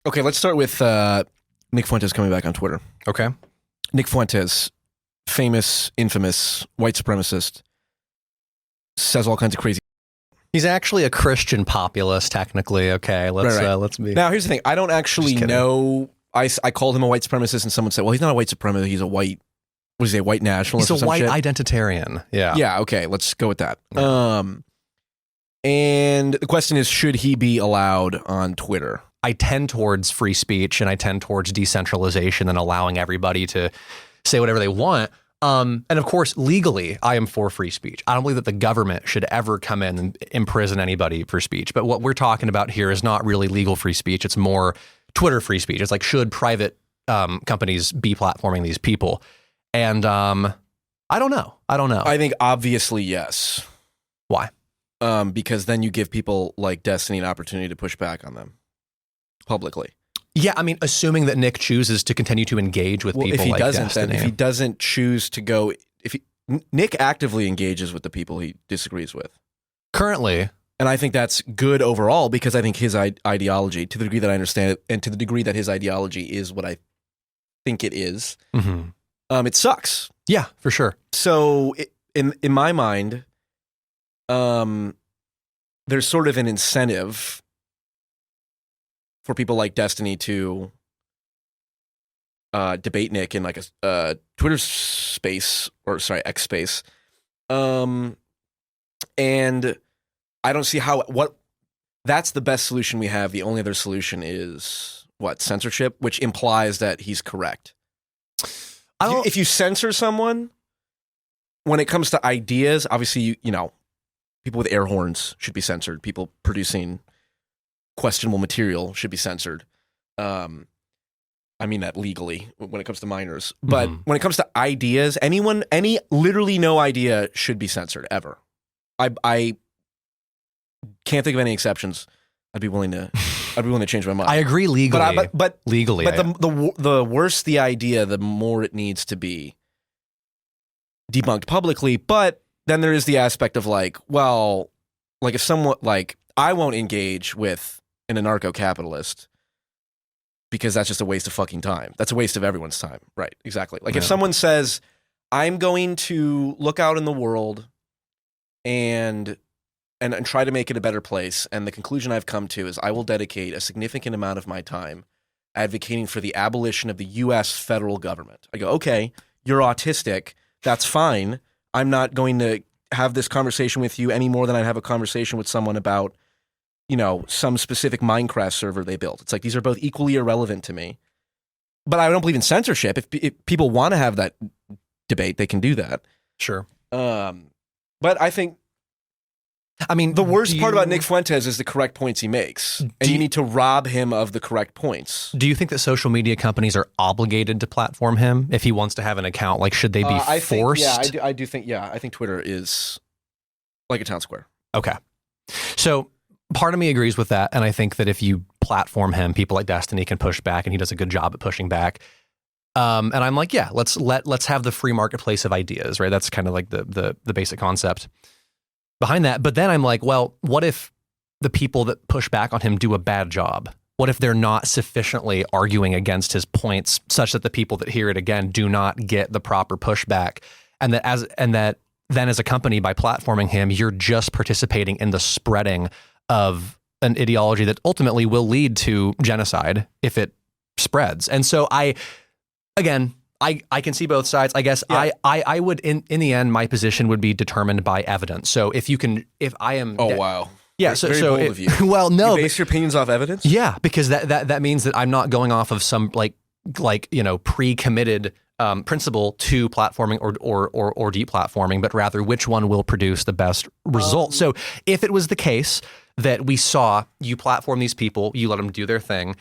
Okay, let's start with Nick Fuentes coming back on Twitter. Okay. Nick Fuentes, famous, infamous white supremacist, says all kinds of crazy. He's actually a Christian populist, technically. Okay, let's be. Now, here's the thing. I don't actually know. I called him a white supremacist, and someone said, "Well, he's not a white supremacist. He's a white. What is he? A white nationalist? He's a white shit? identitarian." Yeah. Yeah. Okay. Let's go with that. Yeah. And the question is, should he be allowed on Twitter? I tend towards free speech, and I tend towards decentralization and allowing everybody to say whatever they want. And of course, legally, I am for free speech. I don't believe that the government should ever come in and imprison anybody for speech. But what we're talking about here is not really legal free speech. It's more Twitter free speech. It's like, should private companies be platforming these people? And I don't know. I think obviously yes. Why? Because then you give people like Destiny an opportunity to push back on them publicly. Yeah, I mean, assuming that Nick chooses to continue to engage with people like Destiny. Then if he doesn't choose to go, Nick actively engages with the people he disagrees with. Currently. And I think that's good overall because I think his ideology, to the degree that I understand it, and to the degree that his ideology is what I think it is, it sucks. Yeah, for sure. So in my mind, there's sort of an incentive for people like Destiny to debate Nick in like a Twitter space, or sorry, X space. And I don't see what that's the best solution we have. The only other solution is what? Censorship, which implies that he's correct. If you censor someone, when it comes to ideas, obviously, you know, people with air horns should be censored. People producing questionable material should be censored. I mean that legally when it comes to minors. But when it comes to ideas, literally no idea should be censored ever. I can't think of any exceptions. I'd be willing to change my mind. I agree legally. But legally. But the worse the idea, the more it needs to be debunked publicly. But then there is the aspect of like, well, like if someone like I won't engage with an anarcho-capitalist because that's just a waste of fucking time. That's a waste of everyone's time. Right, exactly. Like if someone says, I'm going to look out in the world and try to make it a better place, and the conclusion I've come to is I will dedicate a significant amount of my time advocating for the abolition of the U.S. federal government. I go, okay, you're autistic. That's fine. I'm not going to have this conversation with you any more than I'd have a conversation with someone about, you know, some specific Minecraft server they built. It's like, these are both equally irrelevant to me. But I don't believe in censorship. If people want to have that debate, they can do that. Sure. But I think, I mean, the worst part about Nick Fuentes is the correct points he makes. And you need to rob him of the correct points. Do you think that social media companies are obligated to platform him if he wants to have an account? Like, should they be forced? I do think, I think Twitter is like a town square. Okay. So part of me agrees with that. And I think that if you platform him, people like Destiny can push back, and he does a good job at pushing back. And I'm like, yeah, let's have the free marketplace of ideas, right? That's kind of like the basic concept behind that. But then I'm like, well, what if the people that push back on him do a bad job? What if they're not sufficiently arguing against his points such that the people that hear it again do not get the proper pushback? And that then as a company, by platforming him, you're just participating in the spreading of an ideology that ultimately will lead to genocide if it spreads. And so I can see both sides. I guess I would, in the end, my position would be determined by evidence. So if I am... Oh, wow. Yeah, very bold of you. Well, no. You base your opinions off evidence? Yeah, because that means that I'm not going off of some like pre-committed principle to platforming or deplatforming, but rather which one will produce the best result. So if it was the case that we saw you platform these people, you let them do their thing,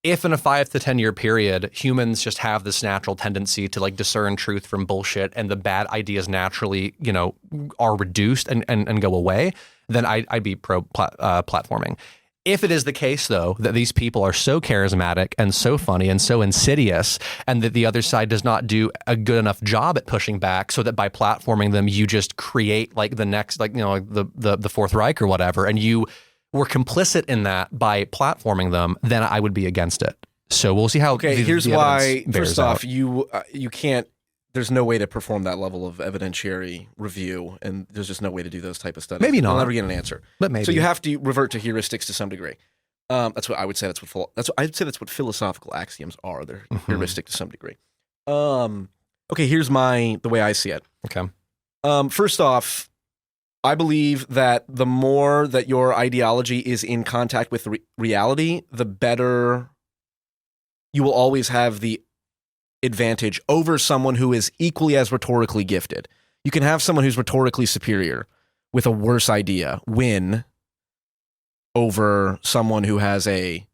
if in a 5 to 10 year period, humans just have this natural tendency to like discern truth from bullshit, and the bad ideas naturally, are reduced and go away, then I'd be pro platforming. If it is the case, though, that these people are so charismatic and so funny and so insidious, and that the other side does not do a good enough job at pushing back, so that by platforming them, you just create like the next, the Fourth Reich or whatever, and you were complicit in that by platforming them, then I would be against it. So we'll see how. Okay, here's the why. First off, out. you can't. There's no way to perform that level of evidentiary review, and there's just no way to do those type of studies. Maybe not. You'll never get an answer. But maybe. So you have to revert to heuristics to some degree. That's what I would say. I'd say that's what philosophical axioms are. They're heuristic to some degree. Okay, here's the way I see it. Okay. First off, I believe that the more that your ideology is in contact with reality, the better you will always have the advantage over someone who is equally as rhetorically gifted. You can have someone who's rhetorically superior with a worse idea win over someone who has a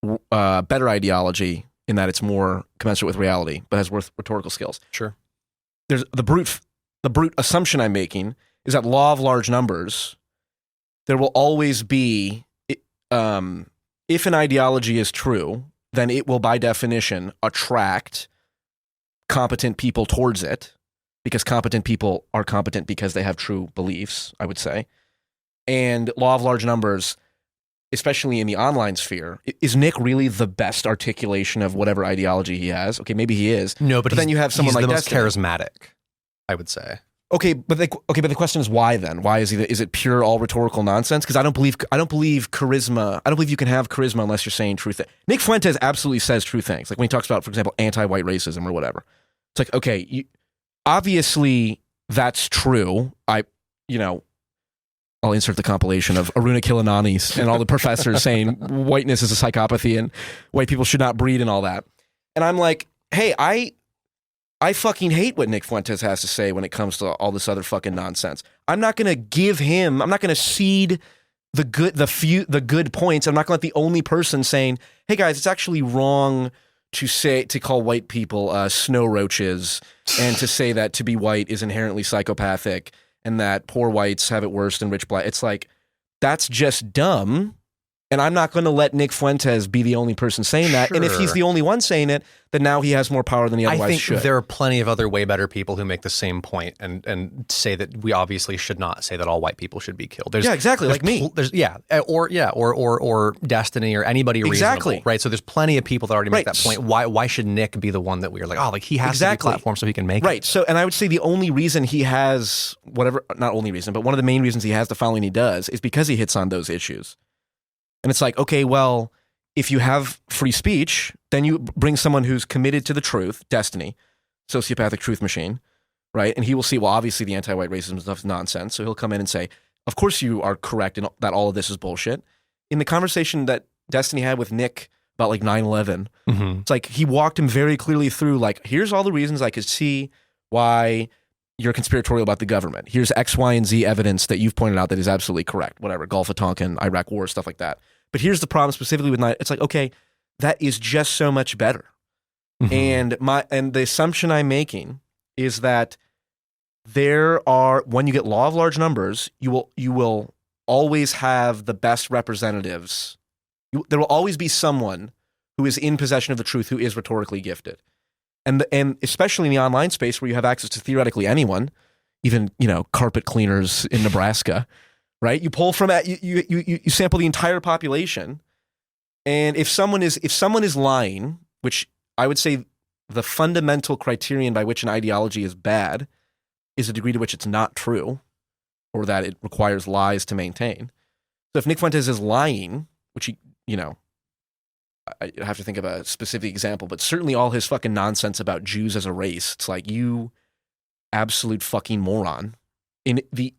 better ideology in that it's more commensurate with reality, but has worse rhetorical skills. Sure. There's the brute assumption I'm making is that law of large numbers, there will always be, if an ideology is true, then it will by definition attract competent people towards it, because competent people are competent because they have true beliefs, I would say. And law of large numbers, especially in the online sphere, is Nick really the best articulation of whatever ideology he has? Okay, maybe he is. No, but then you have someone he's like the most Destiny. charismatic, I would say. Okay, but the question is why then? Why is he? Is it pure all rhetorical nonsense? Because I don't believe charisma. I don't believe you can have charisma unless you're saying true things. Nick Fuentes absolutely says true things, like when he talks about, for example, anti-white racism or whatever. It's like, okay, obviously that's true. I'll insert the compilation of Aruna Kilanani and all the professors saying whiteness is a psychopathy and white people should not breed and all that. And I'm like, hey, I fucking hate what Nick Fuentes has to say when it comes to all this other fucking nonsense. I'm not going to cede the good points. I'm not going to let the only person saying, hey guys, it's actually wrong to call white people snow roaches and to say that to be white is inherently psychopathic and that poor whites have it worse than rich black. It's like, that's just dumb. And I'm not going to let Nick Fuentes be the only person saying that. Sure. And if he's the only one saying it, then now he has more power than he otherwise should. I think there are plenty of other way better people who make the same point and say that we obviously should not say that all white people should be killed. Yeah, exactly, like me. Or Destiny or anybody Exactly. reasonable, right? So there's plenty of people that already make that point. Why should Nick be the one that we are like, oh, like he has to be platform so he can make it? Right. So, and I would say the only reason he has not only reason, but one of the main reasons he has the following he does is because he hits on those issues. And it's like, okay, well, if you have free speech, then you bring someone who's committed to the truth, Destiny, sociopathic truth machine, right? And he will see, well, obviously the anti-white racism stuff is nonsense. So he'll come in and say, of course you are correct in that all of this is bullshit. In the conversation that Destiny had with Nick about like 9/11, it's like he walked him very clearly through like, here's all the reasons I could see why you're conspiratorial about the government. Here's X, Y, and Z evidence that you've pointed out that is absolutely correct. Whatever, Gulf of Tonkin, Iraq War, stuff like that. But here's the problem specifically with it's like, okay, that is just so much better. And the assumption I'm making is that when you get law of large numbers, you will always have the best representatives. There will always be someone who is in possession of the truth who is rhetorically gifted. And especially in the online space where you have access to theoretically anyone, even, carpet cleaners in Nebraska, right? You pull from you sample the entire population, and if someone is lying, which I would say the fundamental criterion by which an ideology is bad is the degree to which it's not true, or that it requires lies to maintain. So if Nick Fuentes is lying, which I have to think of a specific example, but certainly all his fucking nonsense about Jews as a race, it's like, you absolute fucking moron. In the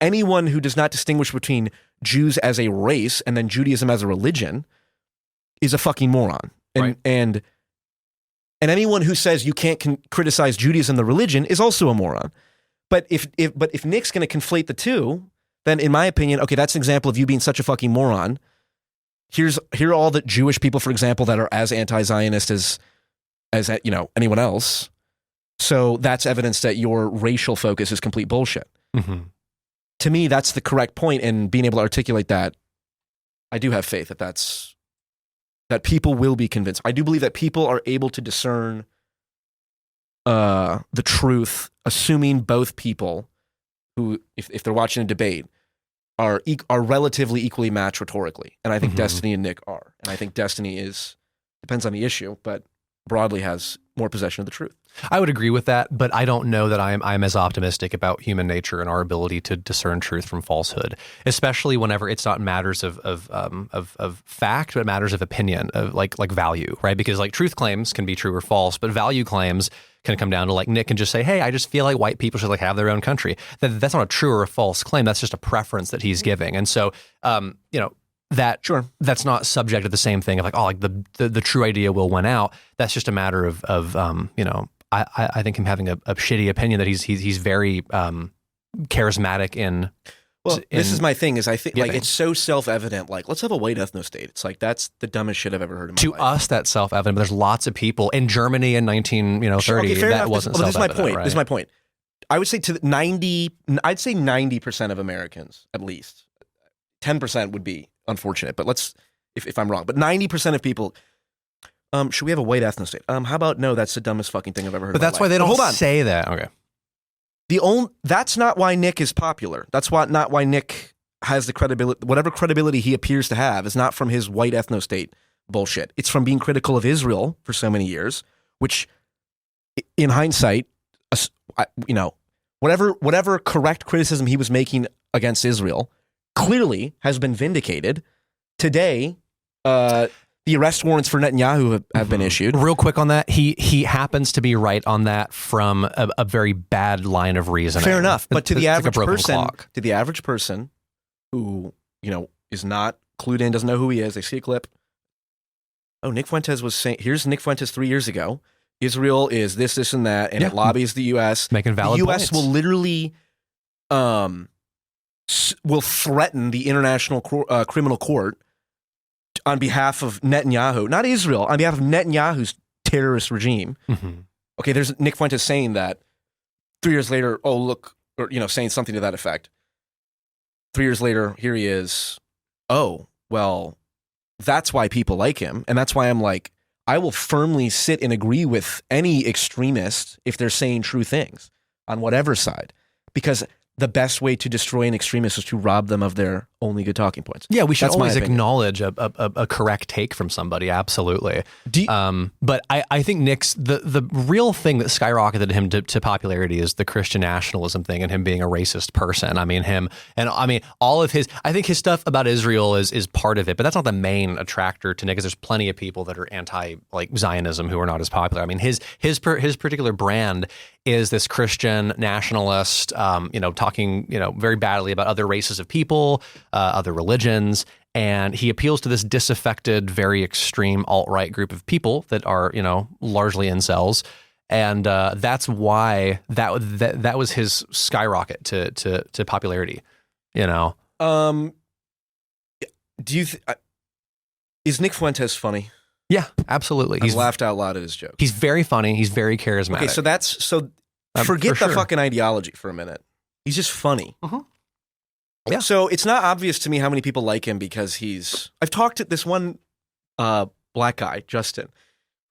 anyone who does not distinguish between Jews as a race and then Judaism as a religion is a fucking moron. And anyone who says you can't criticize Judaism the religion is also a moron. But if Nick's going to conflate the two, then in my opinion, okay, that's an example of you being such a fucking moron. Here are all the Jewish people, for example, that are as anti-Zionist as anyone else. So that's evidence that your racial focus is complete bullshit. To me, that's the correct point, and being able to articulate that, I do have faith that people will be convinced. I do believe that people are able to discern the truth, assuming both people who, if they're watching a debate, are relatively equally matched rhetorically, and I think Mhm. Destiny and Nick are, and I think Destiny depends on the issue, but broadly has more possession of the truth. I would agree with that, but I don't know that I'm as optimistic about human nature and our ability to discern truth from falsehood, especially whenever it's not matters of fact, but matters of opinion, of like value, right? Because like truth claims can be true or false, but value claims can come down to like Nick can just say, hey, I just feel like white people should like have their own country. That's not a true or a false claim. That's just a preference that he's giving. And so, that's not subject to the same thing of like, oh, like the true idea will win out. That's just a matter of I think him having a shitty opinion that he's very charismatic in. Well, this is my thing is I think giving. like it's so self-evident. Like, let's have a white ethno-state. It's like that's the dumbest shit I've ever heard in my To life. us, that's self-evident. But there's lots of people in Germany in 1930 fair that enough. wasn't This is my self-evident. point. Right? This is my point. I would say I'd say 90% of Americans, at least. 10% would be unfortunate, but let's if I'm wrong. But 90% of people. Should we have a white ethno-state? How about no? That's the dumbest fucking thing I've ever heard. But that's why they don't say that. Okay. That's not why Nick is popular. That's not why Nick has the credibility. Whatever credibility he appears to have is not from his white ethno-state bullshit. It's from being critical of Israel for so many years, which, in hindsight, whatever correct criticism he was making against Israel clearly has been vindicated. Today, the arrest warrants for Netanyahu have been issued. Real quick on that, he happens to be right on that from a very bad line of reasoning. Fair enough, but to the average person who is not clued in, doesn't know who he is, they see a clip. Oh, Nick Fuentes was saying, here's Nick Fuentes 3 years ago. Israel is this, and that, and it lobbies the U.S. Making valid The U.S. points. will literally will threaten the International Criminal Court on behalf of Netanyahu, not Israel, on behalf of Netanyahu's terrorist regime. Mm-hmm. Okay, there's Nick Fuentes saying that 3 years later, oh, look, or, saying something to that effect. 3 years later, here he is. Oh, well, that's why people like him. And that's why I'm like, I will firmly sit and agree with any extremist if they're saying true things on whatever side. Because the best way to destroy an extremist is to rob them of their only good talking points. Yeah, we should That's my always opinion. acknowledge a correct take from somebody. Absolutely. But I think Nick's the real thing that skyrocketed him to popularity is the Christian nationalism thing and him being a racist person. I mean, all of his. I think his stuff about Israel is part of it, but that's not the main attractor to Nick. Because there's plenty of people that are anti Zionism who are not as popular. I mean, his particular brand is this Christian nationalist, talking, very badly about other races of people, other religions. And he appeals to this disaffected, very extreme alt-right group of people that are, largely incels. And that's why that was his skyrocket to popularity, Do you is Nick Fuentes funny? Yeah, absolutely. He's laughed out loud at his jokes. He's very funny. He's very charismatic. Okay, forget the fucking ideology for a minute. He's just funny. Mhm. Yeah. So it's not obvious to me how many people like him because I've talked to this one black guy, Justin,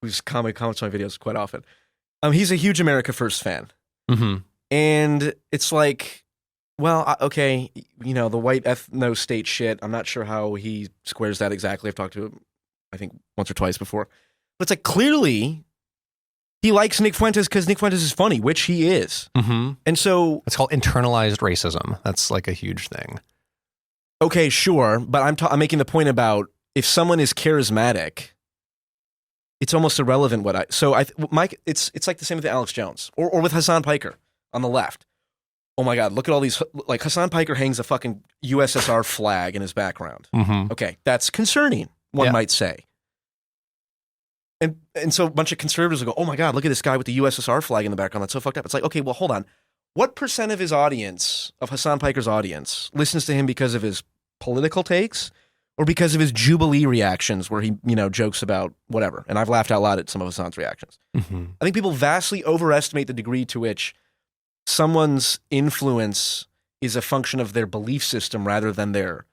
who's comments on my videos quite often. He's a huge America First fan. Mm-hmm. And it's like, well, okay, the white ethno-state shit, I'm not sure how he squares that exactly. I've talked to him, I think, once or twice before. But it's like, clearly, he likes Nick Fuentes because Nick Fuentes is funny, which he is. Mm-hmm. And so... It's called internalized racism. That's like a huge thing. Okay, sure, but I'm making the point about if someone is charismatic, it's almost irrelevant what it's like the same with Alex Jones or with Hassan Piker on the left. Oh my God, look at all these, like Hassan Piker hangs a fucking USSR flag in his background. Mm-hmm. Okay, that's concerning, one might say. And so a bunch of conservatives will go, oh my God, look at this guy with the USSR flag in the background. That's so fucked up. It's like, okay, well, hold on. What percent of his audience, of Hassan Piker's audience, listens to him because of his political takes or because of his Jubilee reactions where he, jokes about whatever? And I've laughed out loud at some of Hassan's reactions. Mm-hmm. I think people vastly overestimate the degree to which someone's influence is a function of their belief system rather than their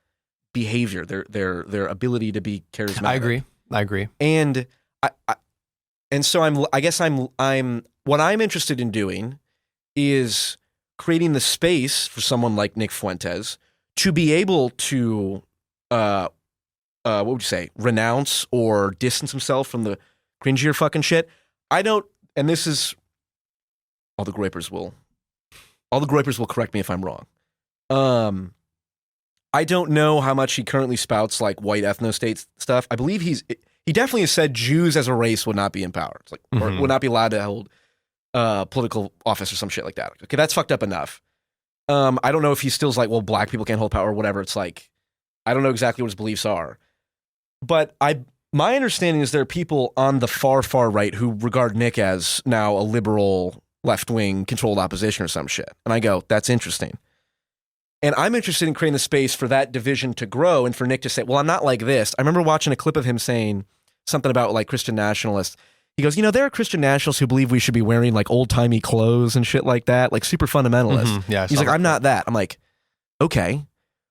behavior, their ability to be charismatic. I agree. And so I guess what I'm interested in doing is creating the space for someone like Nick Fuentes to be able to, what would you say, renounce or distance himself from the cringier fucking shit. I don't, and this is, all the groypers will correct me if I'm wrong. I don't know how much he currently spouts like white ethno-state stuff. I believe he definitely has said Jews as a race would not be in power. It's like, or would not be allowed to hold political office or some shit like that. Okay, that's fucked up enough. I don't know if he still's like, well, black people can't hold power or whatever. It's like, I don't know exactly what his beliefs are. But my understanding is there are people on the far, far right who regard Nick as now a liberal, left-wing controlled opposition or some shit. And I go, that's interesting. And I'm interested in creating the space for that division to grow and for Nick to say, well, I'm not like this. I remember watching a clip of him saying something about like Christian nationalists. He goes, there are Christian nationalists who believe we should be wearing like old-timey clothes and shit like that, like super fundamentalist. Yeah, he's like, I'm not that. I'm like, okay,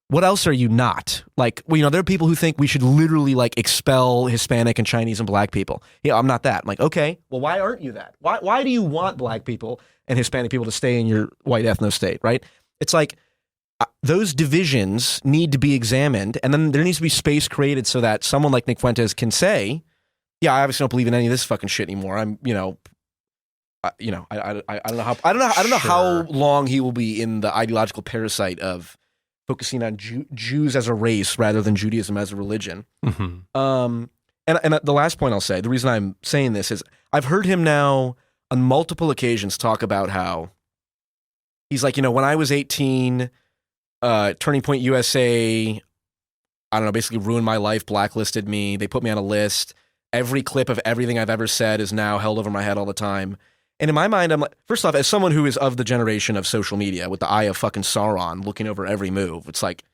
what else are you not? Like, well, there are people who think we should literally like expel Hispanic and Chinese and black people. Yeah, I'm not that. I'm like, okay, well, why aren't you that? Why do you want black people and Hispanic people to stay in your white ethno state, right? It's like, those divisions need to be examined, and then there needs to be space created so that someone like Nick Fuentes can say, yeah, I obviously don't believe in any of this fucking shit anymore. I'm, I don't know how long he will be in the ideological parasite of focusing on Jews as a race rather than Judaism as a religion. And the last point I'll say, the reason I'm saying this is I've heard him now on multiple occasions talk about how he's like, when I was 18, Turning Point USA, I don't know, basically ruined my life, blacklisted me. They put me on a list. Every clip of everything I've ever said is now held over my head all the time. And in my mind, I'm like, first off, as someone who is of the generation of social media with the eye of fucking Sauron looking over every move, it's like,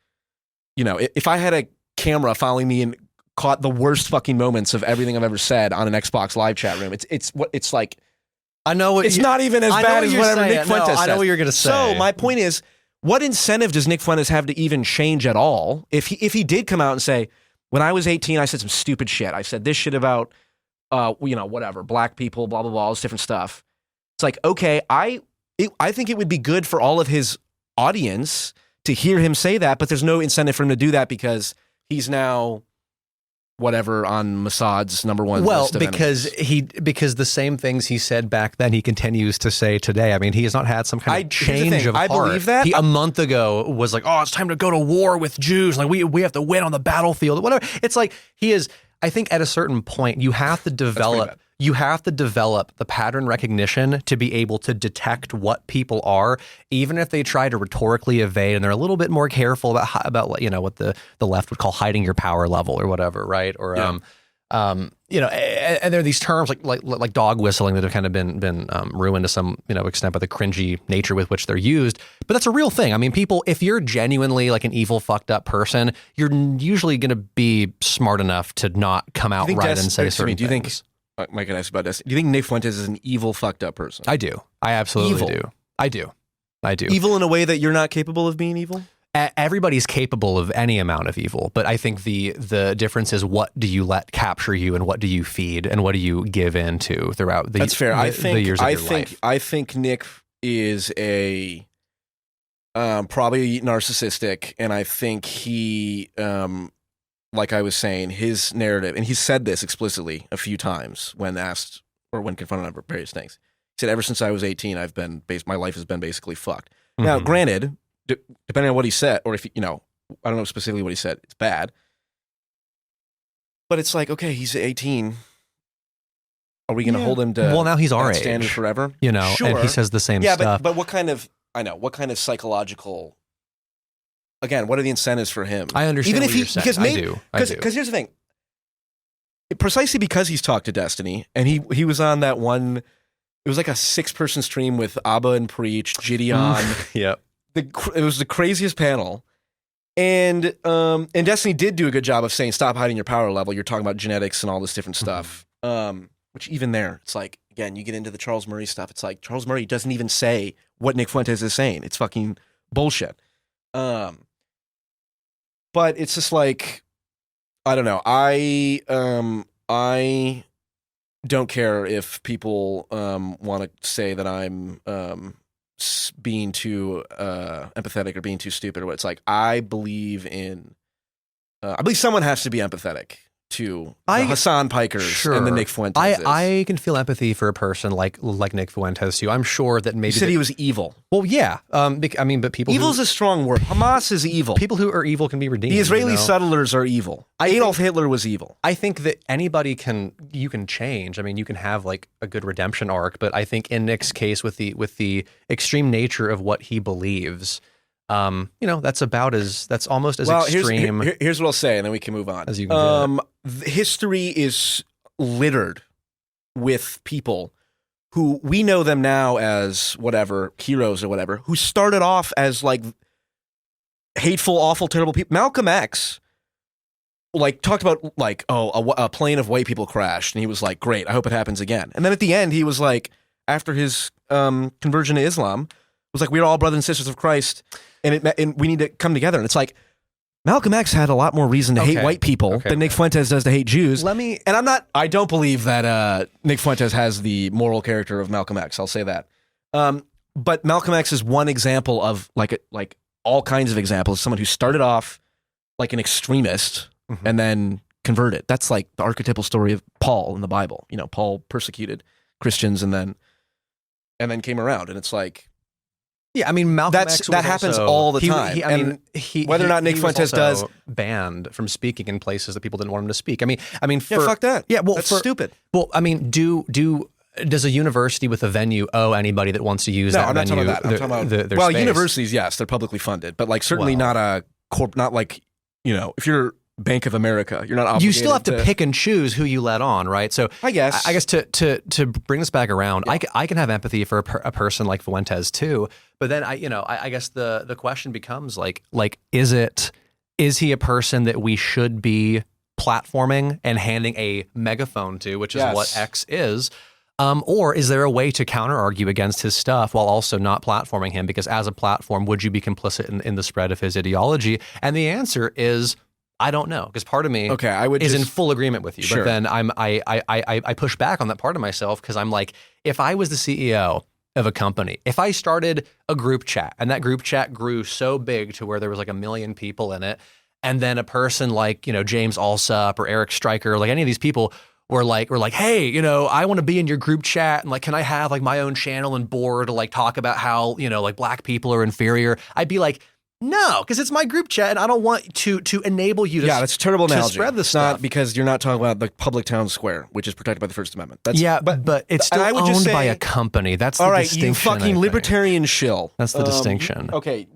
if I had a camera following me and caught the worst fucking moments of everything I've ever said on an Xbox live chat room, it's like, I know what it's not even as bad as whatever Nick Fuentes says. I know what you're going to say. So my point is, what incentive does Nick Fuentes have to even change at all? If he did come out and say, when I was 18, I said some stupid shit. I said this shit about, whatever, black people, blah, blah, blah, all this different stuff. It's like, okay, I think it would be good for all of his audience to hear him say that, but there's no incentive for him to do that because he's now whatever on Mossad's number one list of because enemies. because the same things he said back then he continues to say today. I mean, he has not had some kind of change of heart. I believe that. He a month ago was like, oh, it's time to go to war with Jews. Like we have to win on the battlefield. Whatever. It's like he is. I think at a certain point you have to develop. You have to develop the pattern recognition to be able to detect what people are, even if they try to rhetorically evade and they're a little bit more careful about what the left would call hiding your power level or whatever, right? Or and there are these terms like dog whistling that have kind of been ruined to some extent by the cringy nature with which they're used. But that's a real thing. I mean, people, if you're genuinely like an evil, fucked up person, you're usually going to be smart enough to not come out right and say certain things. Do you think? Mike and I asked about this. Do you think Nick Fuentes is an evil, fucked up person? I do. I absolutely do. I do. Evil in a way that you're not capable of being evil? Everybody's capable of any amount of evil, but I think the difference is what do you let capture you and what do you feed and what do you give into throughout the, That's fair. the years of your life. I think Nick is a probably narcissistic, and I think he like I was saying, his narrative, and he said this explicitly a few times when asked or when confronted on various things. He said, ever since I was 18, my life has been basically fucked. Mm-hmm. Now, granted, depending on what he said, or if, I don't know specifically what he said, it's bad. But it's like, okay, he's 18. Are we going to hold him to now he's our age standard forever? Sure. And he says the same stuff. But what kind of psychological... Again, what are the incentives for him? I understand what you're saying. I do. Because here's the thing. Precisely because he's talked to Destiny, and he was on that one, it was like a 6-person stream with Abba and Preach, Gideon. Yep. It was the craziest panel. And Destiny did do a good job of saying, stop hiding your power level. You're talking about genetics and all this different stuff. Which even there, it's like, again, you get into the Charles Murray stuff. It's like, Charles Murray doesn't even say what Nick Fuentes is saying. It's fucking bullshit. But it's just like, I don't know. I don't care if people want to say that I'm being too empathetic or being too stupid or what. It's like I believe someone has to be empathetic to the Hassan Pikers and the Nick Fuentes. I can feel empathy for a person like Nick Fuentes too. I'm sure that maybe you said he was evil. Well, yeah. But people evil is a strong word. Hamas is evil. People who are evil can be redeemed. The Israeli settlers are evil. Adolf Hitler was evil. I think that anybody you can change. I mean, you can have like a good redemption arc, but I think in Nick's case, with the extreme nature of what he believes, that's almost as extreme. Here's what I'll say, and then we can move on. As you can history is littered with people who we know them now as whatever, heroes or whatever, who started off as like hateful, awful, terrible people. Malcolm X, like, talked about like, a plane of white people crashed, and he was like, great, I hope it happens again. And then at the end, he was like, after his conversion to Islam, was like, we're all brothers and sisters of Christ, and we need to come together. And it's like, Malcolm X had a lot more reason to hate white people than Nick Fuentes does to hate Jews. I don't believe that Nick Fuentes has the moral character of Malcolm X. I'll say that. But Malcolm X is one example of like all kinds of examples. Someone who started off like an extremist and then converted. That's like the archetypal story of Paul in the Bible. You know, Paul persecuted Christians and then came around. And it's like, yeah, I mean, Malcolm X that happens all the time. Whether or not Nick Fuentes does banned from speaking in places that people didn't want him to speak. I mean, fuck that. Yeah, well, that's stupid. Well, I mean, does a university with a venue owe anybody that wants to use that venue? I'm talking about their space? Universities, yes, they're publicly funded, but like certainly not a not like, if you're Bank of America, you're not obligated. You still have to pick and choose who you let on, right? So I guess to bring this back around, yeah. I can have empathy for a person like Fuentes too, but then I guess the question becomes like is he a person that we should be platforming and handing a megaphone to, which is what X is? Or is there a way to counter argue against his stuff while also not platforming him? Because as a platform, would you be complicit in the spread of his ideology? And the answer is, I don't know, because part of me is in full agreement with you. Sure. But then I push back on that part of myself because I'm like, if I was the CEO of a company, if I started a group chat and that group chat grew so big to where there was like 1 million people in it, and then a person like, James Alsop or Eric Stryker, like any of these people were like, hey, I want to be in your group chat, and like, can I have like my own channel and board to like talk about how, like black people are inferior? I'd be like, no, because it's my group chat, and I don't want to enable you to that's a terrible analogy. Spread this stuff. Not because you're not talking about the public town square, which is protected by the First Amendment. But it's still owned by a company. That's the distinction. You fucking libertarian shill. That's the distinction. Okay.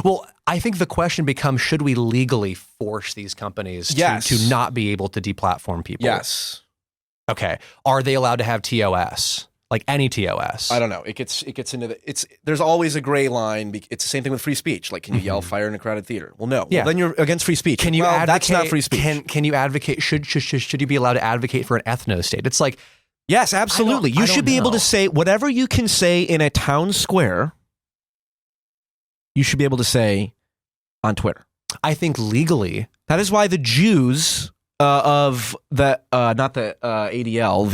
Well, I think the question becomes, should we legally force these companies to not be able to deplatform people? Yes. Okay. Are they allowed to have TOS? Like any TOS? I don't know. It gets into there's always a gray line. It's the same thing with free speech. Like, can you yell fire in a crowded theater? Well, no. Yeah. Well, then you're against free speech. Can you advocate? That's not free speech. Can you advocate? Should you be allowed to advocate for an ethno state? It's like, yes, absolutely. You should be able to say whatever you can say in a town square. You should be able to say on Twitter. I think legally, that is why the Jews of the not the ADL,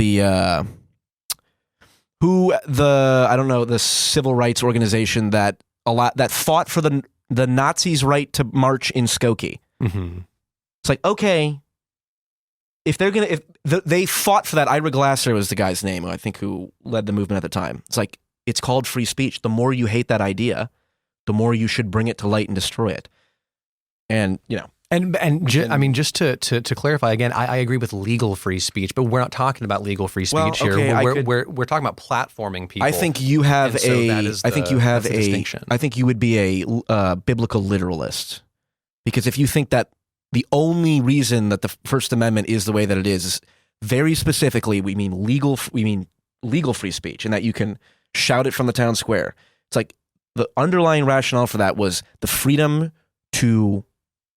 the civil rights organization that fought for the Nazis' right to march in Skokie. Mm-hmm. It's like, okay, if they fought for that. Ira Glasser was the guy's name, I think, who led the movement at the time. It's like, it's called free speech. The more you hate that idea, the more you should bring it to light and destroy it. And just to clarify again, I agree with legal free speech, but we're not talking about legal free speech here. We're talking about platforming people. I think you have distinction. I think you would be a biblical literalist, because if you think that the only reason that the First Amendment is the way that it is very specifically, we mean legal free speech, and that you can shout it from the town square. It's like the underlying rationale for that was the freedom to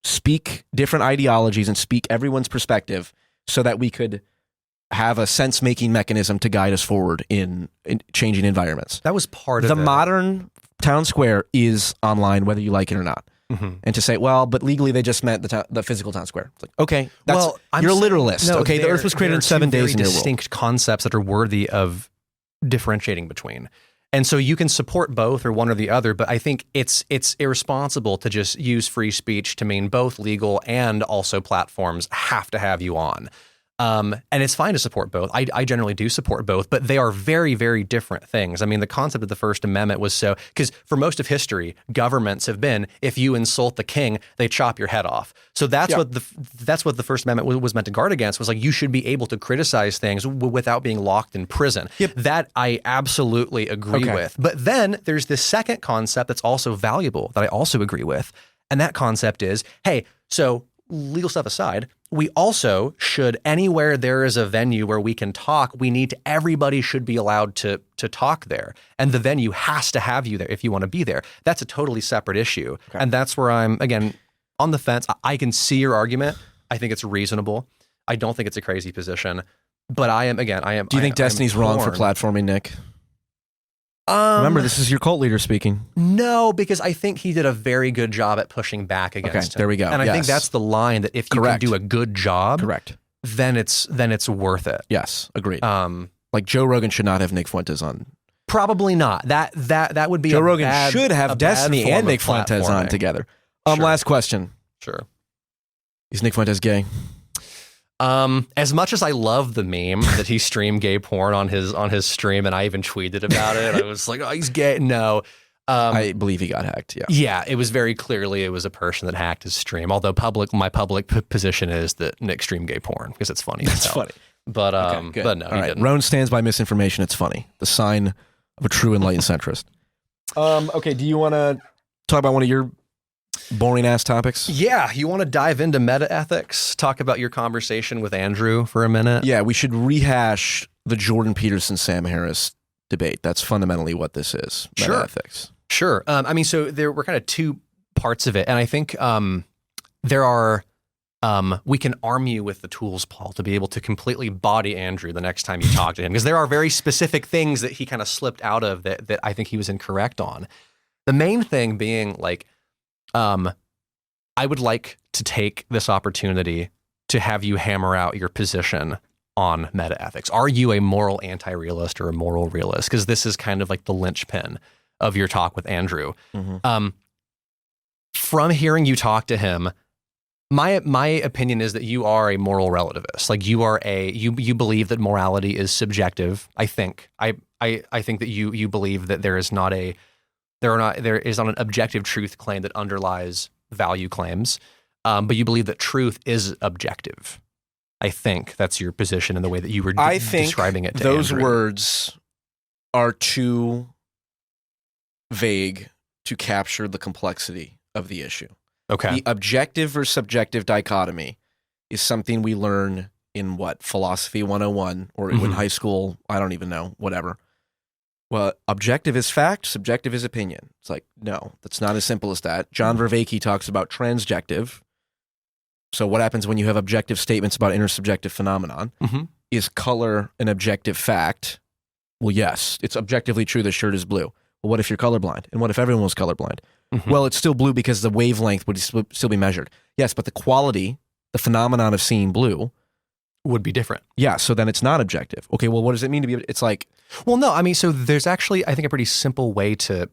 speak different ideologies and speak everyone's perspective so that we could have a sense-making mechanism to guide us forward in changing environments. That was part of the modern town square is online, whether you like it or not. Mm-hmm. And to say, well, but legally they just meant the physical town square. It's like, okay, you're a literalist. No, okay, the Earth was created in 7 days. Distinct concepts that are worthy of differentiating between. And so you can support both or one or the other, but I think it's irresponsible to just use free speech to mean both legal and also platforms have to have you on. And it's fine to support both. I generally do support both, but they are very, very different things. I mean, the concept of the First Amendment was because for most of history, governments have been, if you insult the king, they chop your head off. So that's what the First Amendment was meant to guard against, was like, you should be able to criticize things without being locked in prison. Yep. That I absolutely agree with. But then there's this second concept that's also valuable that I also agree with. And that concept is, hey, so legal stuff aside, we also should, anywhere there is a venue where we can talk, everybody should be allowed to talk there. And the venue has to have you there if you want to be there. That's a totally separate issue. Okay. And that's where I'm, again, on the fence. I can see your argument. I think it's reasonable. I don't think it's a crazy position. But I am. Do you think Destiny's wrong for platforming Nick? Remember, this is your cult leader speaking. No, because I think he did a very good job at pushing back against him. There we go. And I think that's the line, that if you can do a good job, then it's worth it. Yes, agreed. Like Joe Rogan should not have Nick Fuentes on. Probably not. That would be Joe Rogan should have Destiny and Nick Fuentes on together. Sure. Last question. Sure. Is Nick Fuentes gay? As much as I love the meme that he streamed gay porn on his stream, and I even tweeted about it, I was like, oh, he's gay. No. I believe he got hacked. Yeah. Yeah. It was very clearly, it was a person that hacked his stream. Although my public position is that Nick streamed gay porn because it's funny. That's funny. But no, he didn't. Roenn stands by misinformation. It's funny. The sign of a true enlightened centrist. Okay. Do you want to talk about one of your boring ass topics? Yeah, you want to dive into meta ethics? Talk about your conversation with Andrew for a minute? Yeah, we should rehash the Jordan Peterson Sam Harris debate. That's fundamentally what this is. Meta ethics. Sure. I mean, so there were kind of two parts of it, and I think there are. We can arm you with the tools, Paul, to be able to completely body Andrew the next time you talk to him, because there are very specific things that he kind of slipped out of that I think he was incorrect on. The main thing being, like, I would like to take this opportunity to have you hammer out your position on meta ethics. Are you a moral anti-realist or a moral realist? Because this is kind of like the linchpin of your talk with Andrew. Mm-hmm. From hearing you talk to him, my opinion is that you are a moral relativist. Like, you are you believe that morality is subjective. I think that you believe that there is not an objective truth claim that underlies value claims, but you believe that truth is objective. I think that's your position in the way that you were describing it to those Andrew. Words are too vague to capture the complexity of the issue. Okay. The objective versus subjective dichotomy is something we learn in Philosophy 101 or in high school, I don't even know, whatever. Well, objective is fact, subjective is opinion. It's like, no, that's not as simple as that. John Vervaeke talks about transjective. So what happens when you have objective statements about intersubjective phenomenon? Mm-hmm. Is color an objective fact? Well, yes, it's objectively true the shirt is blue. Well, what if you're colorblind? And what if everyone was colorblind? Mm-hmm. Well, it's still blue because the wavelength would still be measured. Yes, but the quality, the phenomenon of seeing blue, would be different. Yeah, so then it's not objective. Okay, well, what does it mean to be? It's like, well, no, I mean, so there's actually, I think, a pretty simple way to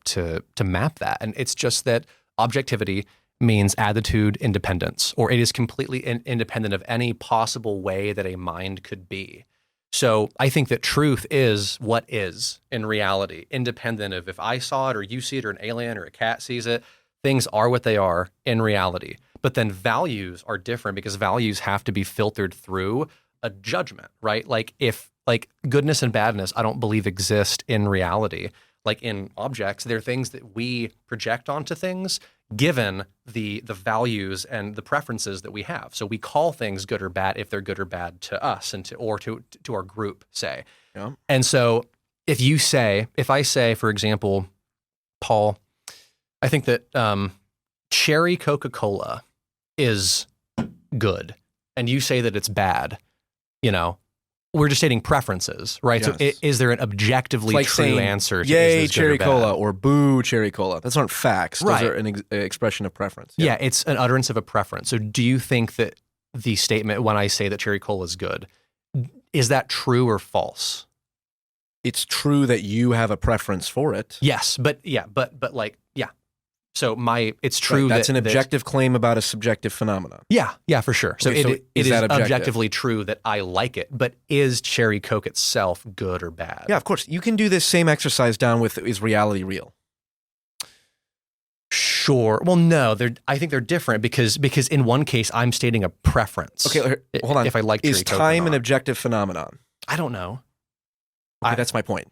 map that, and it's just that objectivity means attitude independence, or it is completely independent of any possible way that a mind could be. So I think that truth is what is in reality, independent of if I saw it or you see it or an alien or a cat sees it. Things are what they are in reality. But then values are different because values have to be filtered through a judgment, right? Like, if goodness and badness, I don't believe exist in reality. Like, in objects, they're things that we project onto things given the values and the preferences that we have. So we call things good or bad if they're good or bad to us and to our group, say. Yeah. And so if I say, for example, Paul, I think that cherry Coca-Cola is good, and you say that it's bad, we're just stating preferences, right? Yes. So is there an objectively true answer to yay cherry cola or boo cherry cola? Those aren't facts. Those are an expression of preference. Yeah, it's an utterance of a preference. So do you think that the statement, when I say that cherry cola is good, is that true or false? it's true that you have a preference for it. Yes, but like, yeah. So it's true that's an objective claim about a subjective phenomenon. Yeah, for sure. So Okay, it is that objective? objectively true that I like it, but is cherry Coke itself good or bad? Yeah, of course. You can do this same exercise down with, is reality real? Sure. Well, no, I think they're different because in one case I'm stating a preference. Okay, hold on. If I like cherry is Coke time or an not. objective phenomenon? I don't know. Okay, that's my point.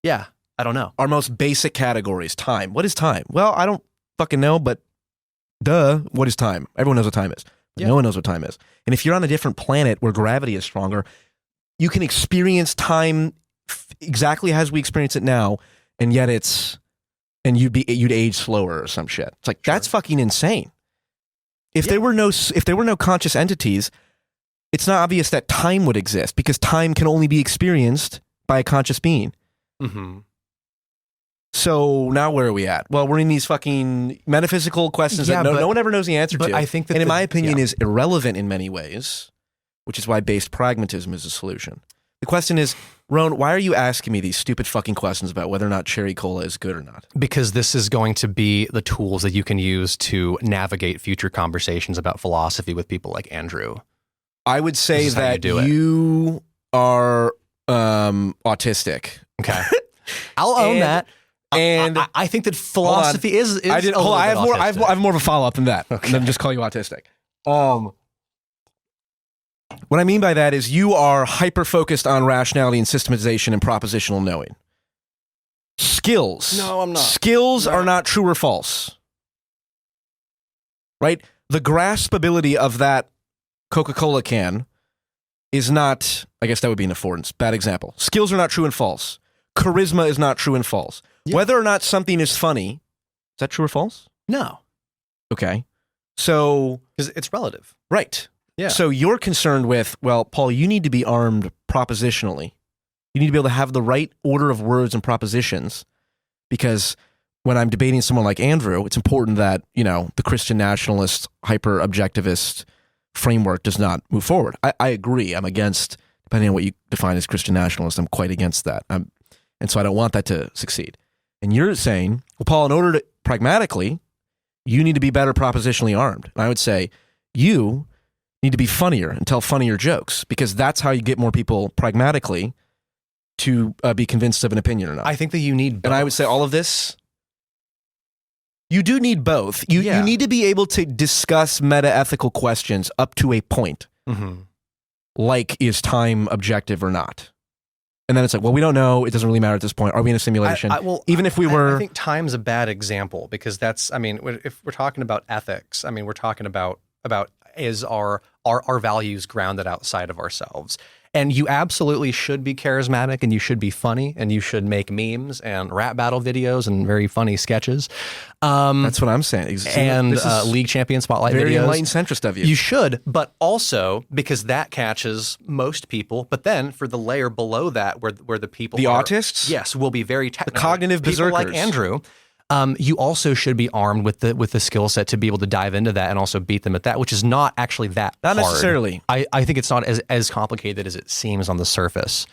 Yeah, I don't know. Our most basic categories, time. What is time? Well, I don't fucking know, but duh, what is time? Everyone knows what time is. But Yeah. No one knows what time is. And if you're on a different planet where gravity is stronger, you can experience time exactly as we experience it now, and yet you'd age slower or some shit. It's like, that's fucking insane. If there were no conscious entities, it's not obvious that time would exist because time can only be experienced by a conscious being. Mm-hmm. So now where are we at? Well, we're in these fucking metaphysical questions that no one ever knows the answer to. I think that and in my opinion, is irrelevant in many ways, which is why based pragmatism is a solution. The question is, Roenn, why are you asking me these stupid fucking questions about whether or not cherry cola is good or not? Because this is going to be the tools that you can use to navigate future conversations about philosophy with people like Andrew. I would say that you are autistic. Okay. I'll own that. And I think that philosophy is I have more of a follow-up than that. Okay. Than just call you autistic. What I mean by that is you are hyper-focused on rationality and systematization and propositional knowing. Skills. No, I'm not. Skills are not true or false. Right? The graspability of that Coca-Cola can is not, I guess that would be an affordance. Bad example. Skills are not true and false. Charisma is not true and false. Yeah. Whether or not something is funny, is that true or false? No. Okay. So... because it's relative. Right. Yeah. So you're concerned with, well, Paul, you need to be armed propositionally. You need to be able to have the right order of words and propositions, because when I'm debating someone like Andrew, it's important that, the Christian nationalist, hyper-objectivist framework does not move forward. I agree. I'm against, depending on what you define as Christian nationalist, I'm quite against that. And so I don't want that to succeed. And you're saying, well, Paul, in order to, pragmatically, you need to be better propositionally armed. And I would say, you need to be funnier and tell funnier jokes, because that's how you get more people pragmatically to be convinced of an opinion or not. I think that you need both. And I would say all of this, you do need both. You need to be able to discuss meta-ethical questions up to a point. Mm-hmm. Like, is time objective or not? And then it's like, well, we don't know. It doesn't really matter at this point. Are we in a simulation? Even if we were... I think time's a bad example, because that's, if we're talking about ethics, we're talking about is our values grounded outside of ourselves. And you absolutely should be charismatic, and you should be funny, and you should make memes and rap battle videos and very funny sketches. That's what I'm saying. And league champion spotlight very videos. Very enlightened centrist of you. You should, but also because that catches most people. But then for the layer below that, where the people autists, yes, will be very technical. The cognitive berserkers, people like Andrew. You also should be armed with the skill set to be able to dive into that and also beat them at that, which is not actually that not hard. Necessarily. I think it's not as complicated as it seems on the surface.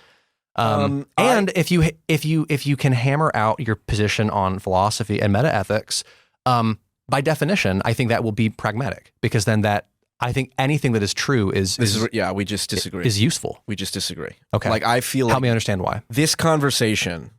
And if you can hammer out your position on philosophy and metaethics, by definition, I think that will be pragmatic, because then I think anything that is true is we just disagree. Is useful. We just disagree. Okay. Like, I feel help me understand why. This conversation.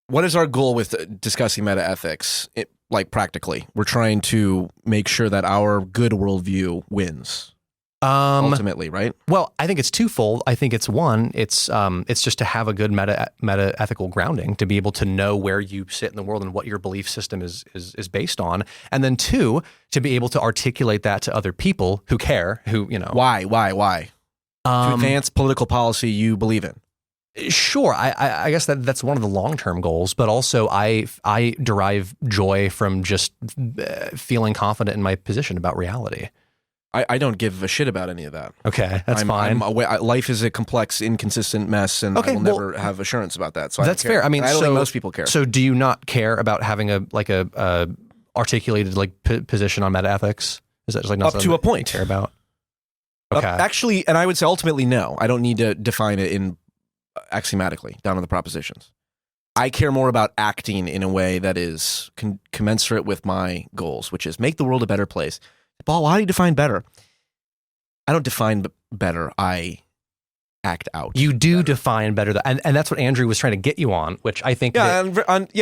What is our goal with discussing metaethics? Like, practically, we're trying to make sure that our good worldview wins. Ultimately, right? Well, I think it's twofold. I think it's one, it's just to have a good meta ethical grounding, to be able to know where you sit in the world and what your belief system is based on, and then two, to be able to articulate that to other people who care, who why to advance political policy you believe in. Sure, I guess that's one of the long-term goals, but also I derive joy from just feeling confident in my position about reality. I don't give a shit about any of that. Okay, that's fine. Life is a complex, inconsistent mess, and I will never have assurance about that. So that's fair. I don't think most people care. So do you not care about having a articulated position on metaethics? Is that just not up to a point you care about? Okay, actually, and I would say ultimately no. I don't need to define it in axiomatically, down to the propositions. I care more about acting in a way that is commensurate with my goals, which is make the world a better place. Paul, how do you define better? I don't define better. I act out. You do define better, and that's what Andrew was trying to get you on, which I think. Yeah,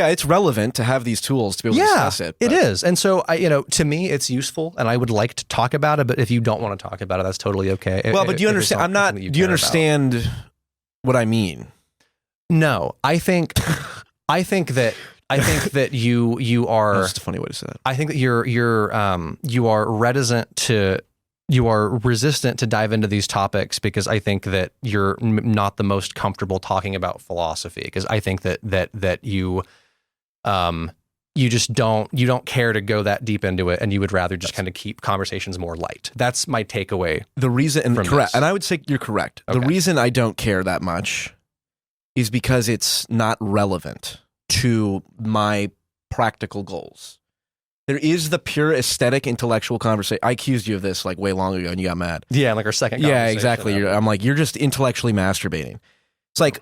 it's relevant to have these tools to be able to discuss it. It is, and so to me, it's useful, and I would like to talk about it. But if you don't want to talk about it, that's totally okay. Well, but do you understand? I'm not. Do you understand what I mean? No, I think that you are. That's just a funny way to say that. I think that you are reticent to. You are resistant to dive into these topics because I think that you're not the most comfortable talking about philosophy. Because I think that you just don't care to go that deep into it, and you would rather just kind of keep conversations more light. That's my takeaway. The reason, and I would say you're correct. Okay. The reason I don't care that much is because it's not relevant to my practical goals. There is the pure aesthetic intellectual conversation. I accused you of this like way long ago and you got mad. Yeah, like our second conversation. Yeah, exactly. I'm like, you're just intellectually masturbating. It's like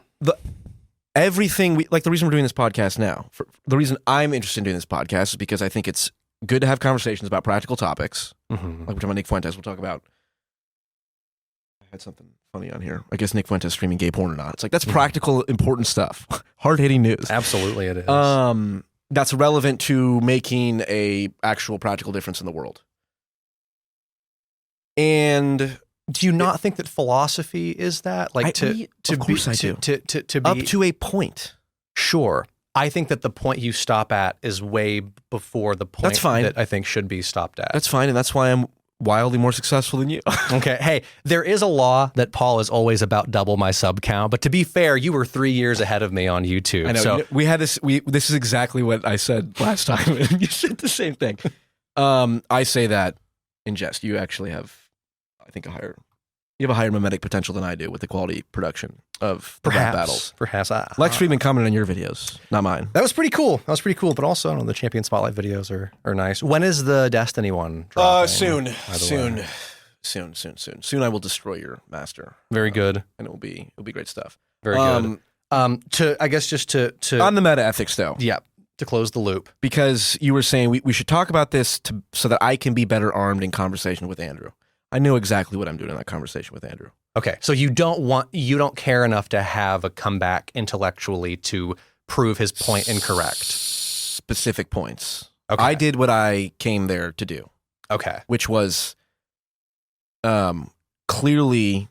everything the reason we're doing this podcast now, the reason I'm interested in doing this podcast is because I think it's good to have conversations about practical topics. Like we're talking about Nick Fuentes. We'll talk about, I had something funny on here. I guess Nick Fuentes streaming gay porn or not. It's like, that's practical, important stuff. Hard-hitting news. Absolutely it is. That's relevant to making a actual practical difference in the world. And do you not think that philosophy is that? Like of course I do. To be up to a point. Sure. I think that the point you stop at is way before the point that's fine. That I think should be stopped at. That's fine, and that's why I'm wildly more successful than you. Okay. Hey, there is a law that Paul is always about double my sub count, but to be fair, you were 3 years ahead of me on YouTube. I know. So we had this. This is exactly what I said last time. You said the same thing. I say that in jest. You actually have, I think, you have a higher mimetic potential than I do with the quality production of rap battles. Perhaps. Lex Friedman commented on your videos, not mine. That was pretty cool. But also, I don't know, the Champion Spotlight videos are nice. When is the Destiny one dropping? Soon I will destroy your master. Very good. And it'll be great stuff. Very good. On the meta ethics though. Yeah. To close the loop. Because you were saying we should talk about this so that I can be better armed in conversation with Andrew. I know exactly what I'm doing in that conversation with Andrew. Okay, so you don't care enough to have a comeback intellectually to prove his point incorrect. Specific points. Okay. I did what I came there to do. Okay. Which was clearly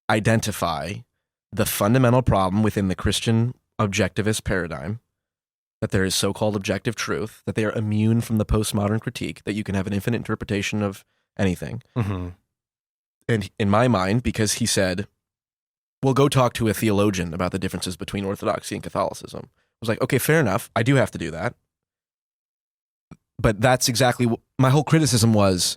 identify the fundamental problem within the Christian objectivist paradigm, that there is so-called objective truth, that they are immune from the postmodern critique, that you can have an infinite interpretation of anything. Mm-hmm. And in my mind, because he said, well, go talk to a theologian about the differences between Orthodoxy and Catholicism. I was like, okay, fair enough. I do have to do that. But that's exactly my whole criticism was,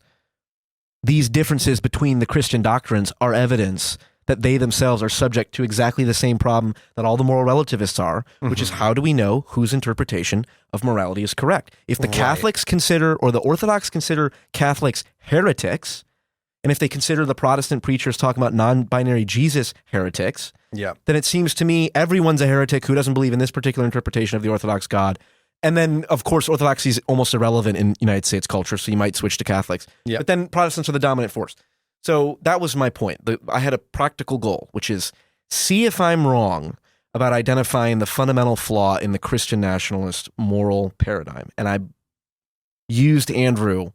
these differences between the Christian doctrines are evidence that they themselves are subject to exactly the same problem that all the moral relativists are, which is, how do we know whose interpretation of morality is correct? If the Catholics consider, or the Orthodox consider Catholics heretics, and if they consider the Protestant preachers talking about non-binary Jesus heretics, then it seems to me everyone's a heretic who doesn't believe in this particular interpretation of the Orthodox God. And then, of course, Orthodoxy is almost irrelevant in United States culture, so you might switch to Catholics. But then Protestants are the dominant force. So that was my point. I had a practical goal, which is see if I'm wrong about identifying the fundamental flaw in the Christian nationalist moral paradigm. And I used Andrew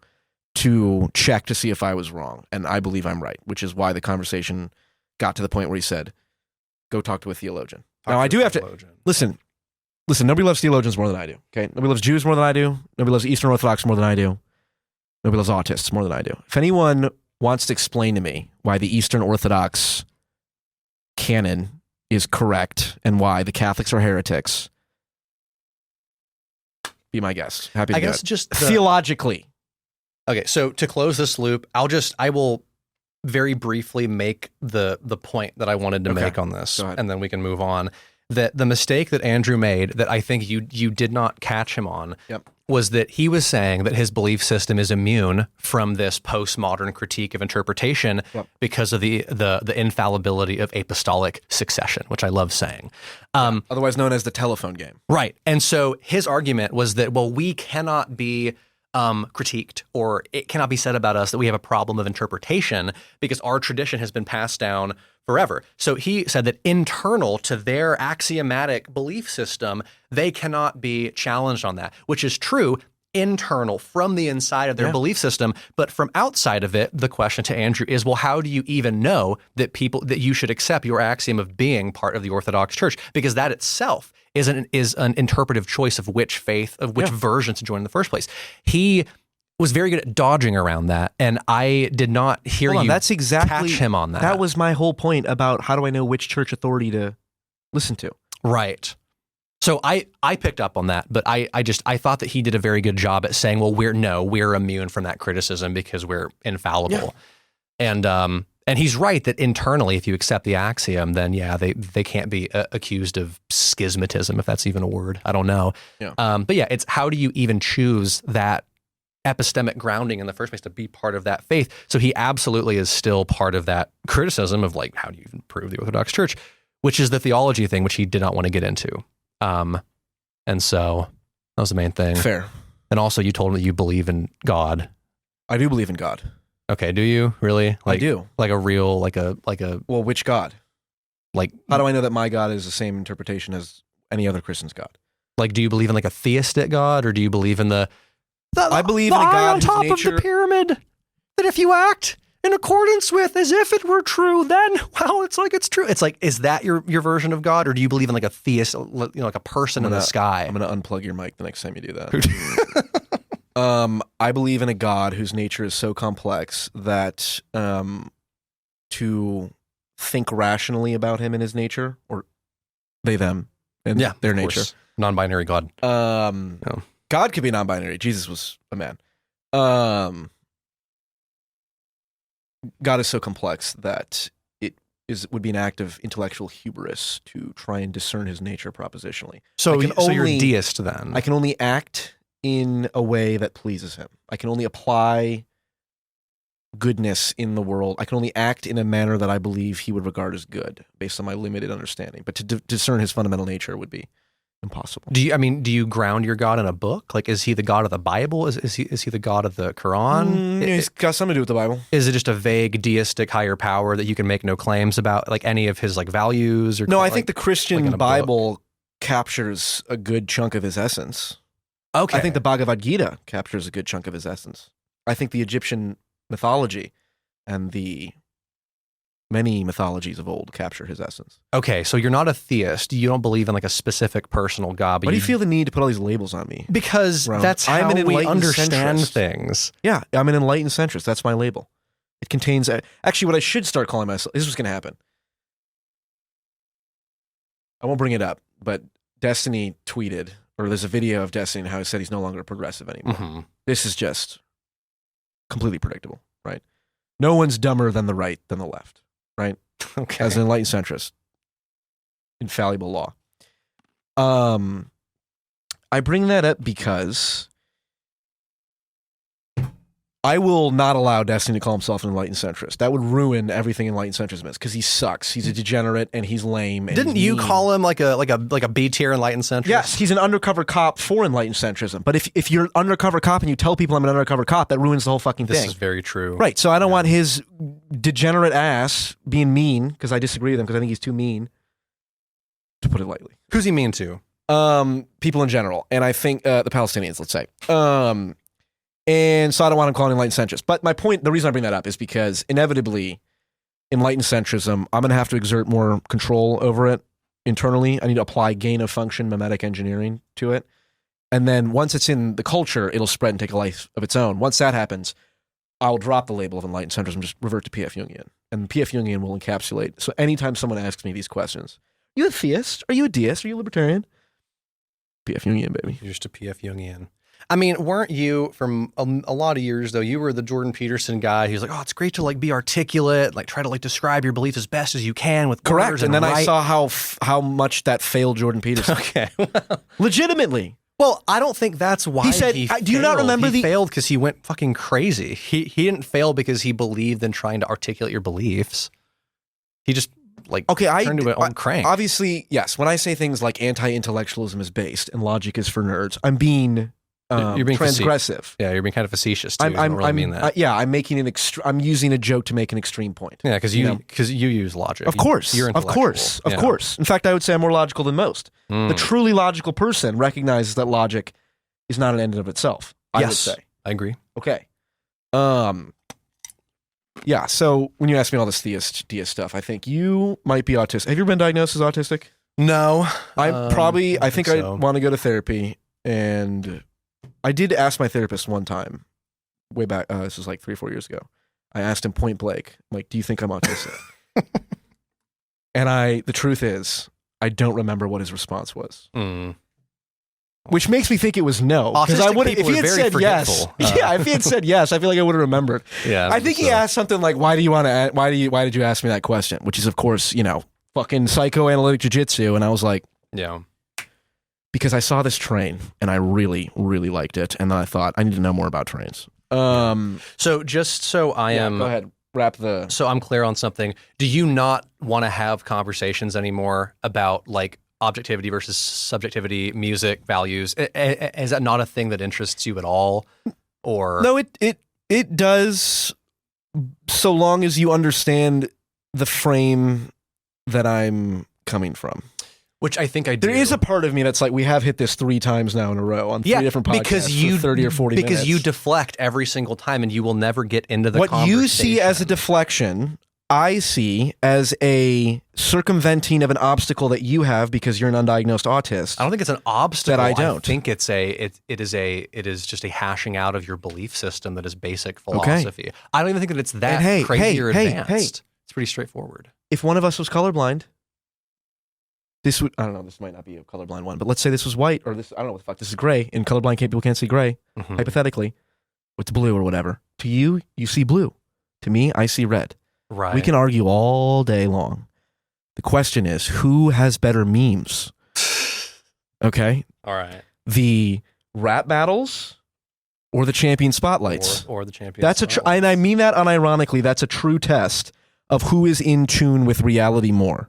to check to see if I was wrong. And I believe I'm right, which is why the conversation got to the point where he said, go talk to a theologian. Now, I do have to... Listen, nobody loves theologians more than I do. Okay, nobody loves Jews more than I do. Nobody loves Eastern Orthodox more than I do. Nobody loves autists more than I do. If anyone wants to explain to me why the Eastern Orthodox canon is correct and why the Catholics are heretics, be my guest. Happy to do it. Just theologically. Okay, so to close this loop, I will very briefly make the point that I wanted to make on this, and then we can move on. that the mistake that Andrew made that I think you did not catch him on was that he was saying that his belief system is immune from this postmodern critique of interpretation because of the infallibility of apostolic succession, which I love saying. Otherwise known as the telephone game. Right. And so his argument was that, well, we cannot be critiqued, or it cannot be said about us that we have a problem of interpretation because our tradition has been passed down forever. So he said that internal to their axiomatic belief system, they cannot be challenged on that, which is true internal from the inside of their belief system. But from outside of it, the question to Andrew is, well, how do you even know that that you should accept your axiom of being part of the Orthodox Church? Because that itself is an interpretive choice of which faith, of which version to join in the first place. He was very good at dodging around that, and I did not hear catch him on that. That was my whole point about how do I know which church authority to listen to. Right. So I picked up on that, but I thought that he did a very good job at saying, well, we're immune from that criticism because we're infallible. Yeah. And he's right that internally, if you accept the axiom, then they can't be accused of schismatism, if that's even a word. I don't know. Yeah. But yeah, it's how do you even choose that epistemic grounding in the first place to be part of that faith? So he absolutely is still part of that criticism of like, how do you even prove the Orthodox Church, which is the theology thing, which he did not want to get into. And so that was the main thing. Fair. And also you told me you believe in God. I do believe in God. Okay. Do you really? I do. Like a real, like a. Well, which God? Like, how do I know that my God is the same interpretation as any other Christian's God? Like, do you believe in like a theistic God, or do you believe in I believe in a God on top of the pyramid that if you act in accordance with as if it were true, then it's like it's true. It's like, is that your version of God, or do you believe in like a theist, like a person in the sky? I'm going to unplug your mic the next time you do that. I believe in a God whose nature is so complex that to think rationally about him and his nature, or they, them, and their nature. Non-binary God. God could be non-binary. Jesus was a man. God is so complex that it would be an act of intellectual hubris to try and discern his nature propositionally. So you're a deist then? I can only act in a way that pleases him. I can only apply goodness in the world. I can only act in a manner that I believe he would regard as good based on my limited understanding. But to discern his fundamental nature would be impossible. Do you ground your God in a book? Like, is he the God of the Bible? Is he the God of the Quran? He's got something to do with the Bible. Is it just a vague deistic higher power that you can make no claims about, like any of his like values? Or no, I think the Christian Bible captures a good chunk of his essence. Okay. I think the Bhagavad Gita captures a good chunk of his essence. I think the Egyptian mythology and the many mythologies of old capture his essence. Okay, so you're not a theist. You don't believe in like a specific personal God. But why do you feel the need to put all these labels on me? Because that's how we understand things. Yeah, I'm an enlightened centrist. That's my label. It contains... actually, what I should start calling myself... This is what's going to happen. I won't bring it up, but Destiny tweeted, or there's a video of Destiny and how he said he's no longer a progressive anymore. Mm-hmm. This is just completely predictable, right? No one's dumber than the right than the left, right? Okay. As an enlightened centrist. Infallible law. I bring that up because I will not allow Destiny to call himself an enlightened centrist. That would ruin everything enlightened centrism is, because he sucks. He's a degenerate and he's lame. And Didn't you call him like a B tier enlightened centrist? Yes, he's an undercover cop for enlightened centrism. But if you're an undercover cop and you tell people I'm an undercover cop, that ruins the whole fucking thing. This is very true. Right. So I don't want his degenerate ass being mean, because I disagree with him, because I think he's too mean, to put it lightly. Who's he mean to? People in general, and I think the Palestinians, let's say. And so I don't want to call it enlightened centrist. But my point, the reason I bring that up is because inevitably, enlightened centrism, I'm going to have to exert more control over it internally. I need to apply gain of function mimetic engineering to it. And then once it's in the culture, it'll spread and take a life of its own. Once that happens, I'll drop the label of enlightened centrism, just revert to P.F. Jungian. And P.F. Jungian will encapsulate. So anytime someone asks me these questions, are you a theist? Are you a deist? Are you a libertarian? P.F. Jungian, baby. You're just a P.F. Jungian. I mean, weren't you from a lot of years though? You were the Jordan Peterson guy. He was like, "Oh, it's great to like be articulate, like try to like describe your beliefs as best as you can with Correct." words And then I write." saw how much that failed Jordan Peterson. Okay. Legitimately. Well, I don't think that's why He said, failed. do you not remember he failed because he went fucking crazy. He didn't fail because he believed in trying to articulate your beliefs. He just like turned to an old crank. Obviously, yes. When I say things like anti-intellectualism is based and logic is for nerds, I'm being you're being transgressive. Yeah, you're being kind of facetious too. I don't really mean that. I'm making I'm using a joke to make an extreme point. Yeah, because you use logic. Of course, you're of course. In fact, I would say I'm more logical than most. The truly logical person recognizes that logic is not an end in of itself. I would say. I agree. Okay. Yeah. So when you ask me all this deist stuff, I think you might be autistic. Have you ever been diagnosed as autistic? No. I think I want to go to therapy, and I did ask my therapist one time, way back. This was like 3 or 4 years ago. I asked him point blank, like, "Do you think I'm autistic?" And the truth is, I don't remember what his response was. Which makes me think it was no. Because I would, if he had said yes, if he had said yes, I feel like I would have remembered. Yeah, I think he asked something like, "Why did you ask me that question?" Which is, of course, fucking psychoanalytic jiu-jitsu. And I was like, yeah, because I saw this train and I really, really liked it, and then I thought I need to know more about trains. So just so I am, go ahead, wrap the. So I'm clear on something. Do you not want to have conversations anymore about like objectivity versus subjectivity, music, values? Is that not a thing that interests you at all? Or no, it does, so long as you understand the frame that I'm coming from. Which I think I do. There is a part of me that's like, we have hit this 3 times now in a row on 3 different podcasts for 30 or 40 minutes. Because you deflect every single time and you will never get into the conversation. What you see as a deflection, I see as a circumventing of an obstacle that you have because you're an undiagnosed autist. I don't think it's an obstacle. That I don't. I think it is just a hashing out of your belief system that is basic philosophy. Okay. I don't even think that it's that crazy or advanced. It's pretty straightforward. If one of us was colorblind, I don't know, this might not be a colorblind one, but let's say this was white, or this, I don't know what the fuck, this is gray, and colorblind people can't see gray, hypothetically. It's blue or whatever. To you, you see blue. To me, I see red. Right. We can argue all day long. The question is, who has better memes? Okay? All right. The rap battles or the champion spotlights? Or the champion spotlights. And I mean that unironically, that's a true test of who is in tune with reality more.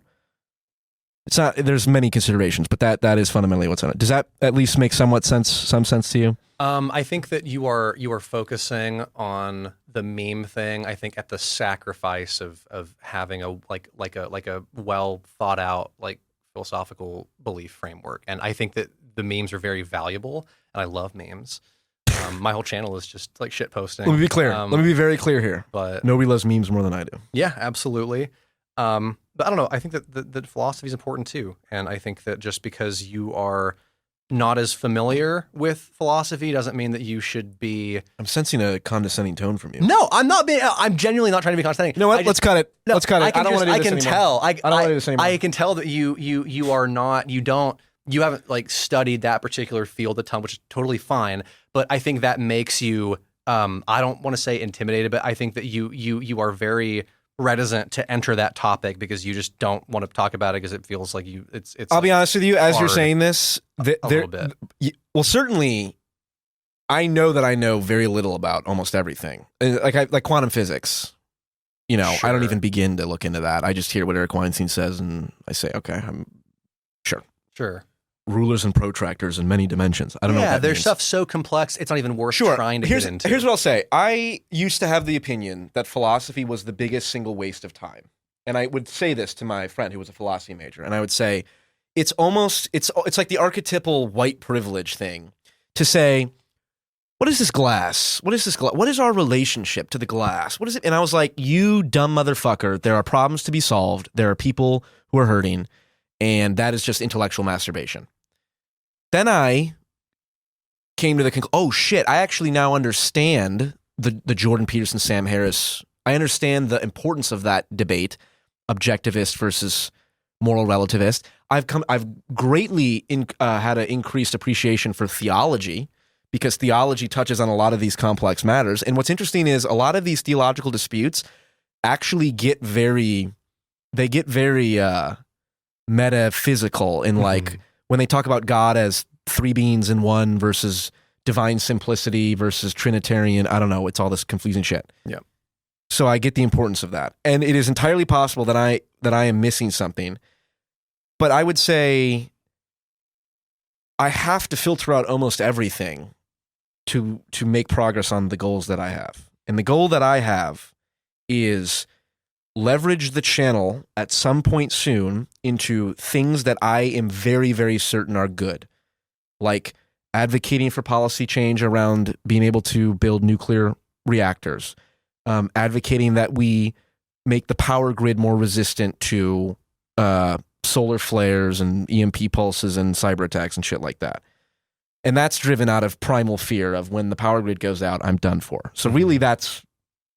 It's not. There's many considerations, but that is fundamentally what's on it. Does that at least make some sense to you? I think that you are focusing on the meme thing. I think at the sacrifice of having a like a well thought out like philosophical belief framework. And I think that the memes are very valuable, and I love memes. My whole channel is just like shit posting. Let me be clear. Let me be very clear here. But nobody loves memes more than I do. Yeah, absolutely. But I don't know. I think that philosophy is important too. And I think that just because you are not as familiar with philosophy doesn't mean that you should be. I'm sensing a condescending tone from you. No, I'm not being. I'm genuinely not trying to be condescending. You know what? Let's cut it. No, let's cut it. I don't want to do this anymore. I don't want to do this anymore. I can tell that you are not. You haven't like studied that particular field a ton, which is totally fine. But I think that makes you. I don't want to say intimidated, but I think that you are very reticent to enter that topic because you just don't want to talk about it because it feels like it's. I'll be honest with you, as you're saying this, a little bit. Well, certainly, I know that I know very little about almost everything. Like quantum physics. Sure. I don't even begin to look into that. I just hear what Eric Weinstein says, and I say, okay, I'm sure. Rulers and protractors in many dimensions. I don't know what that there's means. Stuff so complex, it's not even worth trying to get into. Here's what I'll say. I used to have the opinion that philosophy was the biggest single waste of time. And I would say this to my friend who was a philosophy major. And I would say, it's like the archetypal white privilege thing to say, what is this glass? What is this glass? What is our relationship to the glass? What is it? And I was like, you dumb motherfucker. There are problems to be solved. There are people who are hurting. And that is just intellectual masturbation. Then I came to the conclusion, oh shit, I actually now understand the Jordan Peterson, Sam Harris. I understand the importance of that debate, objectivist versus moral relativist. I've greatly had an increased appreciation for theology because theology touches on a lot of these complex matters. And what's interesting is a lot of these theological disputes actually get very metaphysical in like when they talk about God as three beings in one versus divine simplicity versus Trinitarian. I don't know. It's all this confusing shit. Yeah. So I get the importance of that. And it is entirely possible that I am missing something. But I would say I have to filter out almost everything to make progress on the goals that I have. And the goal that I have is leverage the channel at some point soon into things that I am very, very certain are good. Like advocating for policy change around being able to build nuclear reactors. Advocating that we make the power grid more resistant to solar flares and EMP pulses and cyber attacks and shit like that. And that's driven out of primal fear of when the power grid goes out, I'm done for. So really that's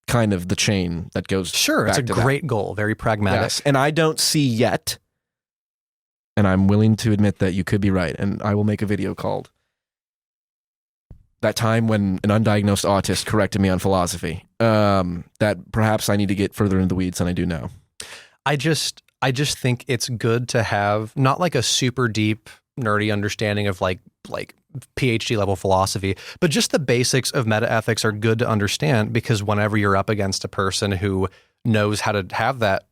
kind of the chain that goes Sure, back it's a to great goal, very pragmatic. Yes, and I don't see yet, and I'm willing to admit that you could be right, and I will make a video called that time when an undiagnosed autist corrected me on philosophy, that perhaps I need to get further into the weeds than I do now. I just think it's good to have not like a super deep nerdy understanding of like PhD level philosophy, but just the basics of metaethics are good to understand, because whenever you're up against a person who knows how to have that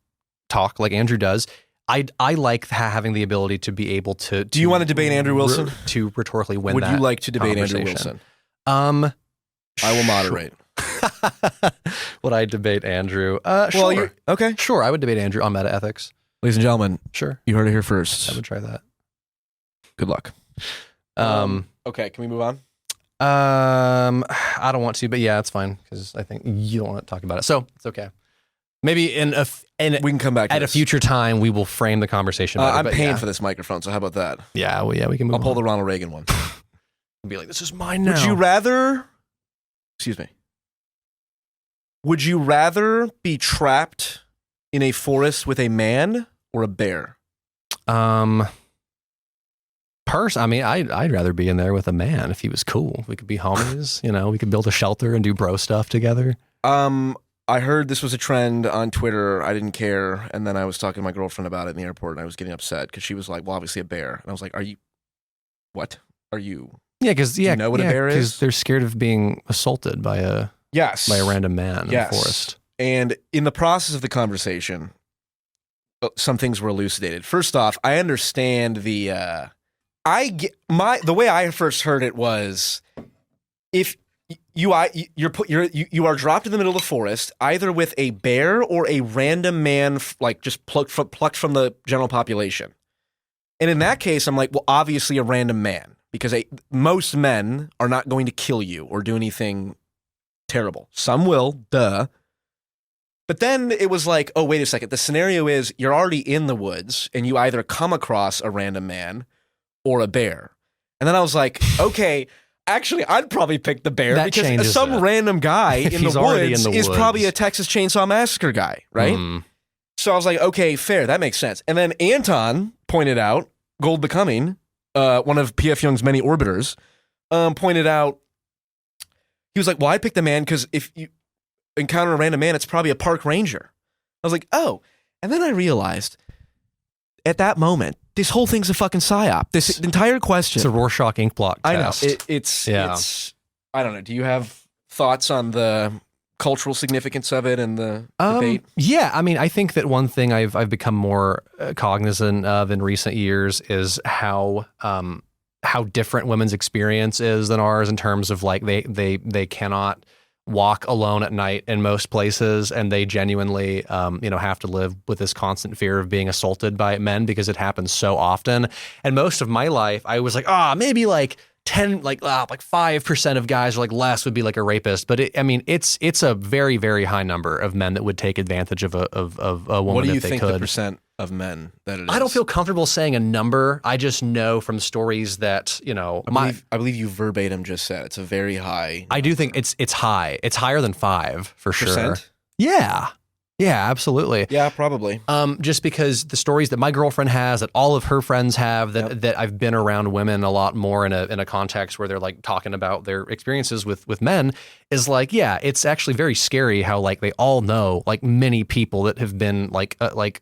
talk like Andrew does, I like having the ability to be able to. Do you want to debate Andrew Wilson? To rhetorically win Would that you like to debate Andrew conversation? Wilson? I will moderate. Would I debate Andrew? Well, sure. Okay. Sure, I would debate Andrew on metaethics. Ladies and gentlemen, Sure. you heard it here first. I would try that. Good luck. Okay, can we move on? I don't want to, but yeah, it's fine because I think you don't want to talk about it, so it's okay. Maybe we can come back at to a future time. We will frame the conversation better, I'm but paying yeah. for this microphone, so how about that? Yeah, well, yeah, we can move I'll pull on. the Ronald Reagan one. Be like, this is mine now. Would you rather? Excuse me. Would you rather be trapped in a forest with a man or a bear? I mean, I'd rather be in there with a man if he was cool. We could be homies, we could build a shelter and do bro stuff together. I heard this was a trend on Twitter. I didn't care. And then I was talking to my girlfriend about it in the airport, and I was getting upset because she was like, well, obviously a bear. And I was like, what? Are you? Yeah, because you know what a bear is? Because they're scared of being assaulted by a random man in the forest. And in the process of the conversation, some things were elucidated. First off, I understand the way I first heard it was if you are dropped in the middle of the forest, either with a bear or a random man, like just plucked from the general population. And in that case, I'm like, well, obviously a random man, because most men are not going to kill you or do anything terrible. Some will, duh. But then it was like, oh, wait a second. The scenario is you're already in the woods and you either come across a random man or a bear. And then I was like, okay, actually, I'd probably pick the bear because some random guy in the woods is probably a Texas Chainsaw Massacre guy, right? So I was like, okay, fair. That makes sense. And then Anton pointed out, Gold Becoming, one of P.F. Young's many orbiters, pointed out, he was like, well, I picked the man because if you encounter a random man, it's probably a park ranger. I was like, oh. And then I realized at that moment, this whole thing's a fucking psyop. This entire question. It's a Rorschach ink blot test. I know. It's, I don't know. Do you have thoughts on the cultural significance of it and the debate? Yeah. I mean, I think that one thing I've become more cognizant of in recent years is how different women's experience is than ours in terms of like they cannot walk alone at night in most places, and they genuinely have to live with this constant fear of being assaulted by men because it happens so often. And most of my life I was like, maybe like 10, like 5% of guys or like less would be like a rapist, but it's a very, very high number of men that would take advantage of a woman. What do you if they think could. the percent of men that it is? I don't feel comfortable saying a number. I just know from stories that I believe you verbatim just said it's a very high number. I do think it's high. It's higher than 5 for sure. Percent? Yeah. Yeah, absolutely. Yeah, probably. Just because the stories that my girlfriend has, that all of her friends have, that I've been around women a lot more in a context where they're like talking about their experiences with men, is like, yeah, it's actually very scary how like they all know like many people that have been like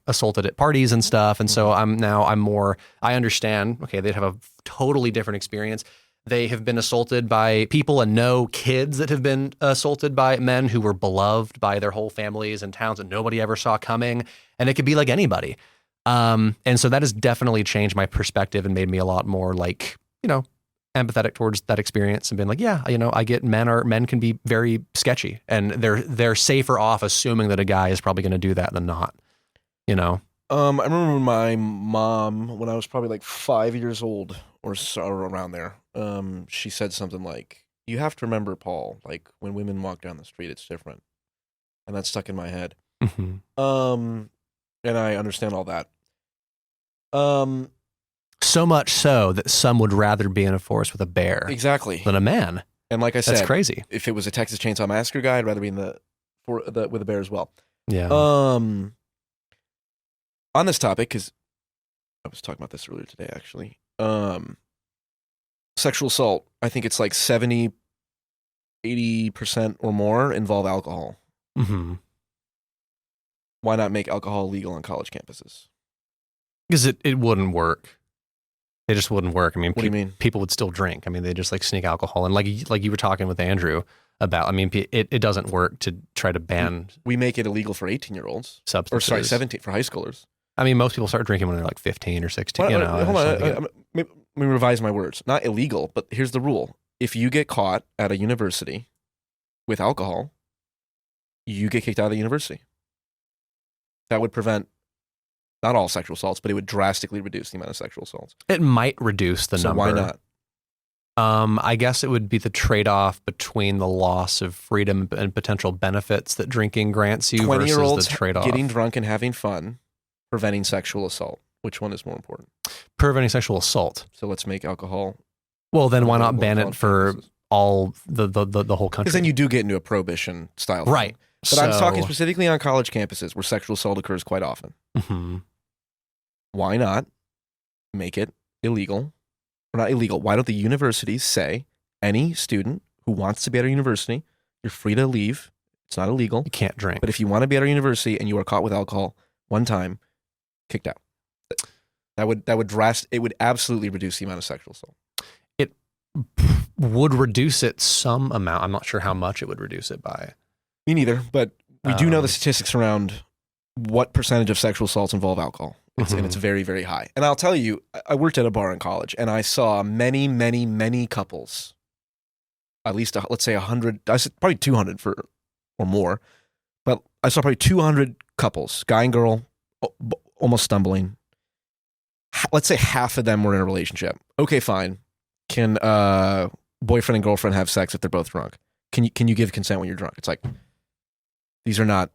assaulted at parties and stuff. And so I understand, okay, they'd have a totally different experience. They have been assaulted by people and know kids that have been assaulted by men who were beloved by their whole families and towns that nobody ever saw coming. And it could be like anybody. And so that has definitely changed my perspective and made me a lot more like, empathetic towards that experience and been like, yeah, I get men can be very sketchy and they're safer off assuming that a guy is probably going to do that than not, I remember my mom, when I was probably like 5 years old or so, around there, she said something like, you have to remember, Paul, like when women walk down the street, it's different. And that stuck in my head. Mm-hmm. And I understand all that. So much so that some would rather be in a forest with a bear exactly than a man. And like I said, that's crazy. If it was a Texas Chainsaw Massacre guy, I'd rather be with a bear as well. Yeah. On this topic, because I was talking about this earlier today, actually. Sexual assault, I think it's like 70, 80% or more involve alcohol. Mm-hmm. Why not make alcohol legal on college campuses? Because it wouldn't work. It just wouldn't work. I mean, what do you mean? People would still drink. I mean, they just like sneak alcohol. And like you were talking with Andrew about, I mean, it doesn't work to try to ban. We make it illegal for 18-year-olds. Substances. Or sorry, 17 for high schoolers. I mean, most people start drinking when they're like 15 or 16. Hold on. Let me revise my words. Not illegal, but here's the rule. If you get caught at a university with alcohol, you get kicked out of the university. That would prevent not all sexual assaults, but it would drastically reduce the amount of sexual assaults. It might reduce the number. So why not? I guess it would be the trade-off between the loss of freedom and potential benefits that drinking grants you versus the trade-off. Getting drunk and having fun, preventing sexual assault. Which one is more important? Preventing sexual assault. So let's make alcohol. Well, then why not ban it for all the whole country? Because then you do get into a prohibition style. Right. But I'm talking specifically on college campuses where sexual assault occurs quite often. Mm-hmm. Why not make it illegal? Or not illegal. Why don't the universities say any student who wants to be at a university, you're free to leave. It's not illegal. You can't drink. But if you want to be at a university and you are caught with alcohol one time, kicked out. It would absolutely reduce the amount of sexual assault. It would reduce it some amount. I'm not sure how much it would reduce it by. Me neither, but we do know the statistics around what percentage of sexual assaults involve alcohol. And it's very, very high. And I'll tell you, I worked at a bar in college, and I saw many, many, many couples, at least, let's say 100, I said probably 200 or more, but I saw probably 200 couples, guy and girl, almost stumbling. Let's say half of them were in a relationship. Okay, fine. Can boyfriend and girlfriend have sex if they're both drunk? Can you give consent when you're drunk? It's like, these are not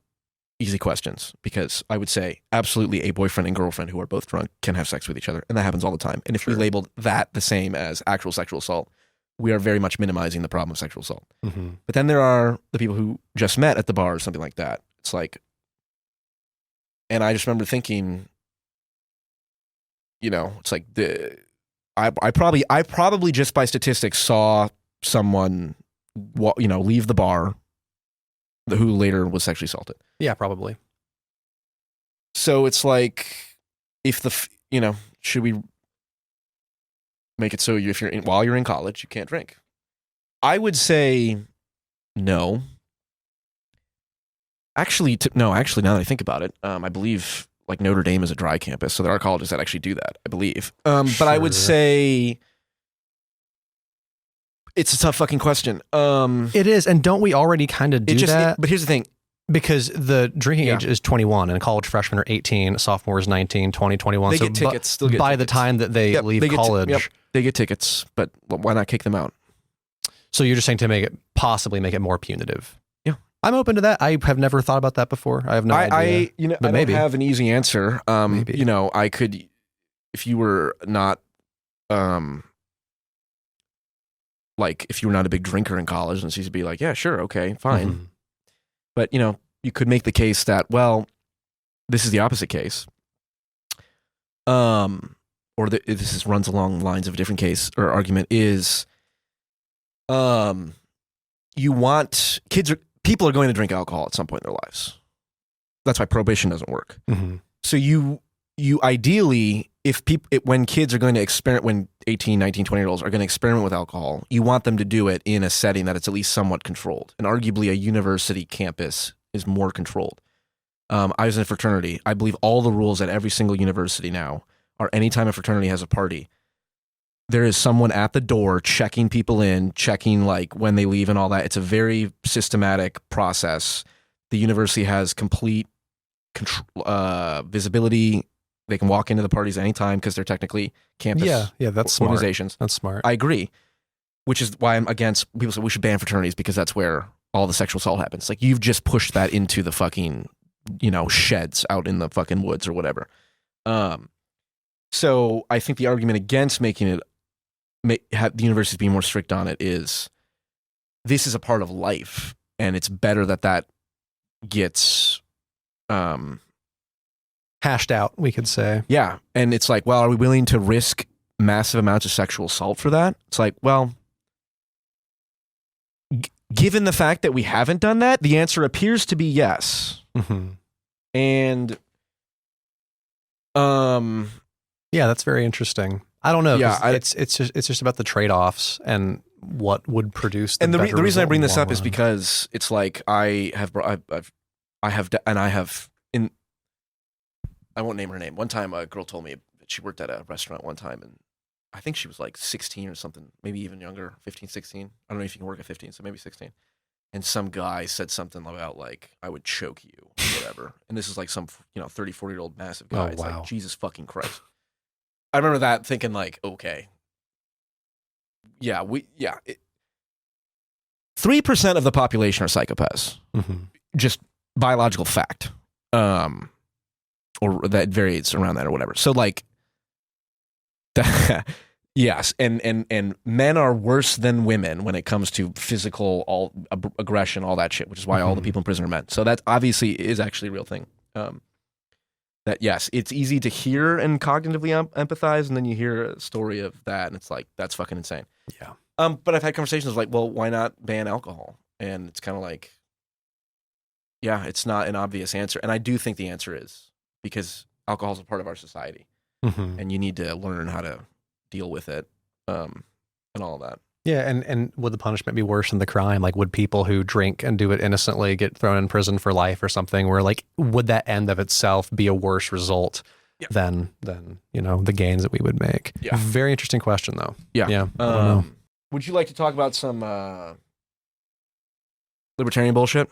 easy questions, because I would say absolutely a boyfriend and girlfriend who are both drunk can have sex with each other, and that happens all the time. And if we labeled that the same as actual sexual assault, we are very much minimizing the problem of sexual assault. Mm-hmm. But then there are the people who just met at the bar or something like that. It's like, and I just remember thinking, it's like I probably just by statistics saw someone, leave the bar who later was sexually assaulted. Yeah, probably. So it's like, should we make it so while you're in college, you can't drink? I would say no. Actually, now that I think about it, I believe like Notre Dame is a dry campus, so there are colleges that actually do that, I believe. But I would say it's a tough fucking question. It is, and don't we already kind of do that? But here's the thing. Because the drinking age is 21 and college freshmen are 18, sophomores 19, 20, 21. They so get tickets. Still get by tickets. The time that they leave college. They get tickets, but why not kick them out? So you're just saying to possibly make it more punitive. Yeah. I'm open to that. I have never thought about that before. I have no idea. I don't have an easy answer. Maybe. I could, if you were not, if you were not a big drinker in college, and it's easy to be like, yeah, sure, okay, fine. Mm-hmm. But, you could make the case that, well, this is the opposite case. This runs along lines of a different case or argument is, you want people are going to drink alcohol at some point in their lives. That's why prohibition doesn't work. Mm-hmm. So you ideally, when kids are going to experiment, when 18, 19, 20-year-olds are going to experiment with alcohol, you want them to do it in a setting that it's at least somewhat controlled. And arguably a university campus is more controlled. I was in a fraternity. I believe all the rules at every single university now are anytime a fraternity has a party, there is someone at the door checking people in, checking like when they leave and all that. It's a very systematic process. The university has complete visibility. They can walk into the parties anytime because they're technically campus that's organizations. Smart. That's smart. I agree, which is why I'm against people say we should ban fraternities because that's where all the sexual assault happens. Like you've just pushed that into the fucking, sheds out in the fucking woods or whatever. So I think the argument against making it, have the universities being more strict on it is this is a part of life and it's better that gets hashed out, we could say. Yeah. And it's like, well, are we willing to risk massive amounts of sexual assault for that? It's like, well, given the fact that we haven't done that, the answer appears to be yes. Mm-hmm. And yeah, that's very interesting. I don't know. Yeah, it's just about the traight-offs and what would produce the and the better reason I bring this result up is because it's like I won't name her name. One time a girl told me that she worked at a restaurant one time, and I think she was like 16 or something, maybe even younger, 15, 16. I don't know if you can work at 15, so maybe 16. And some guy said something about like, I would choke you or whatever. And this is like some 30, 40-year-old massive guy. Oh, It's wow. like, Jesus fucking Christ. I remember that thinking like, okay. Yeah, 3% of the population are psychopaths. Mm-hmm. Just biological fact. Or that varies around that or whatever. So like, yes, and men are worse than women when it comes to physical aggression, all that shit, which is why all the people in prison are men. So that obviously is actually a real thing. That yes, it's easy to hear and cognitively empathize, and then you hear a story of that, and it's like, that's fucking insane. Yeah. But I've had conversations like, well, why not ban alcohol? And it's kind of like, yeah, it's not an obvious answer. And I do think the answer is because alcohol is a part of our society, and you need to learn how to deal with it, and all of that. Yeah, and would the punishment be worse than the crime? Like, would people who drink and do it innocently get thrown in prison for life or something? Where, like, would that end of itself be a worse result than the gains that we would make? Yeah. Very interesting question, though. Yeah. I don't know. Would you like to talk about some libertarian bullshit?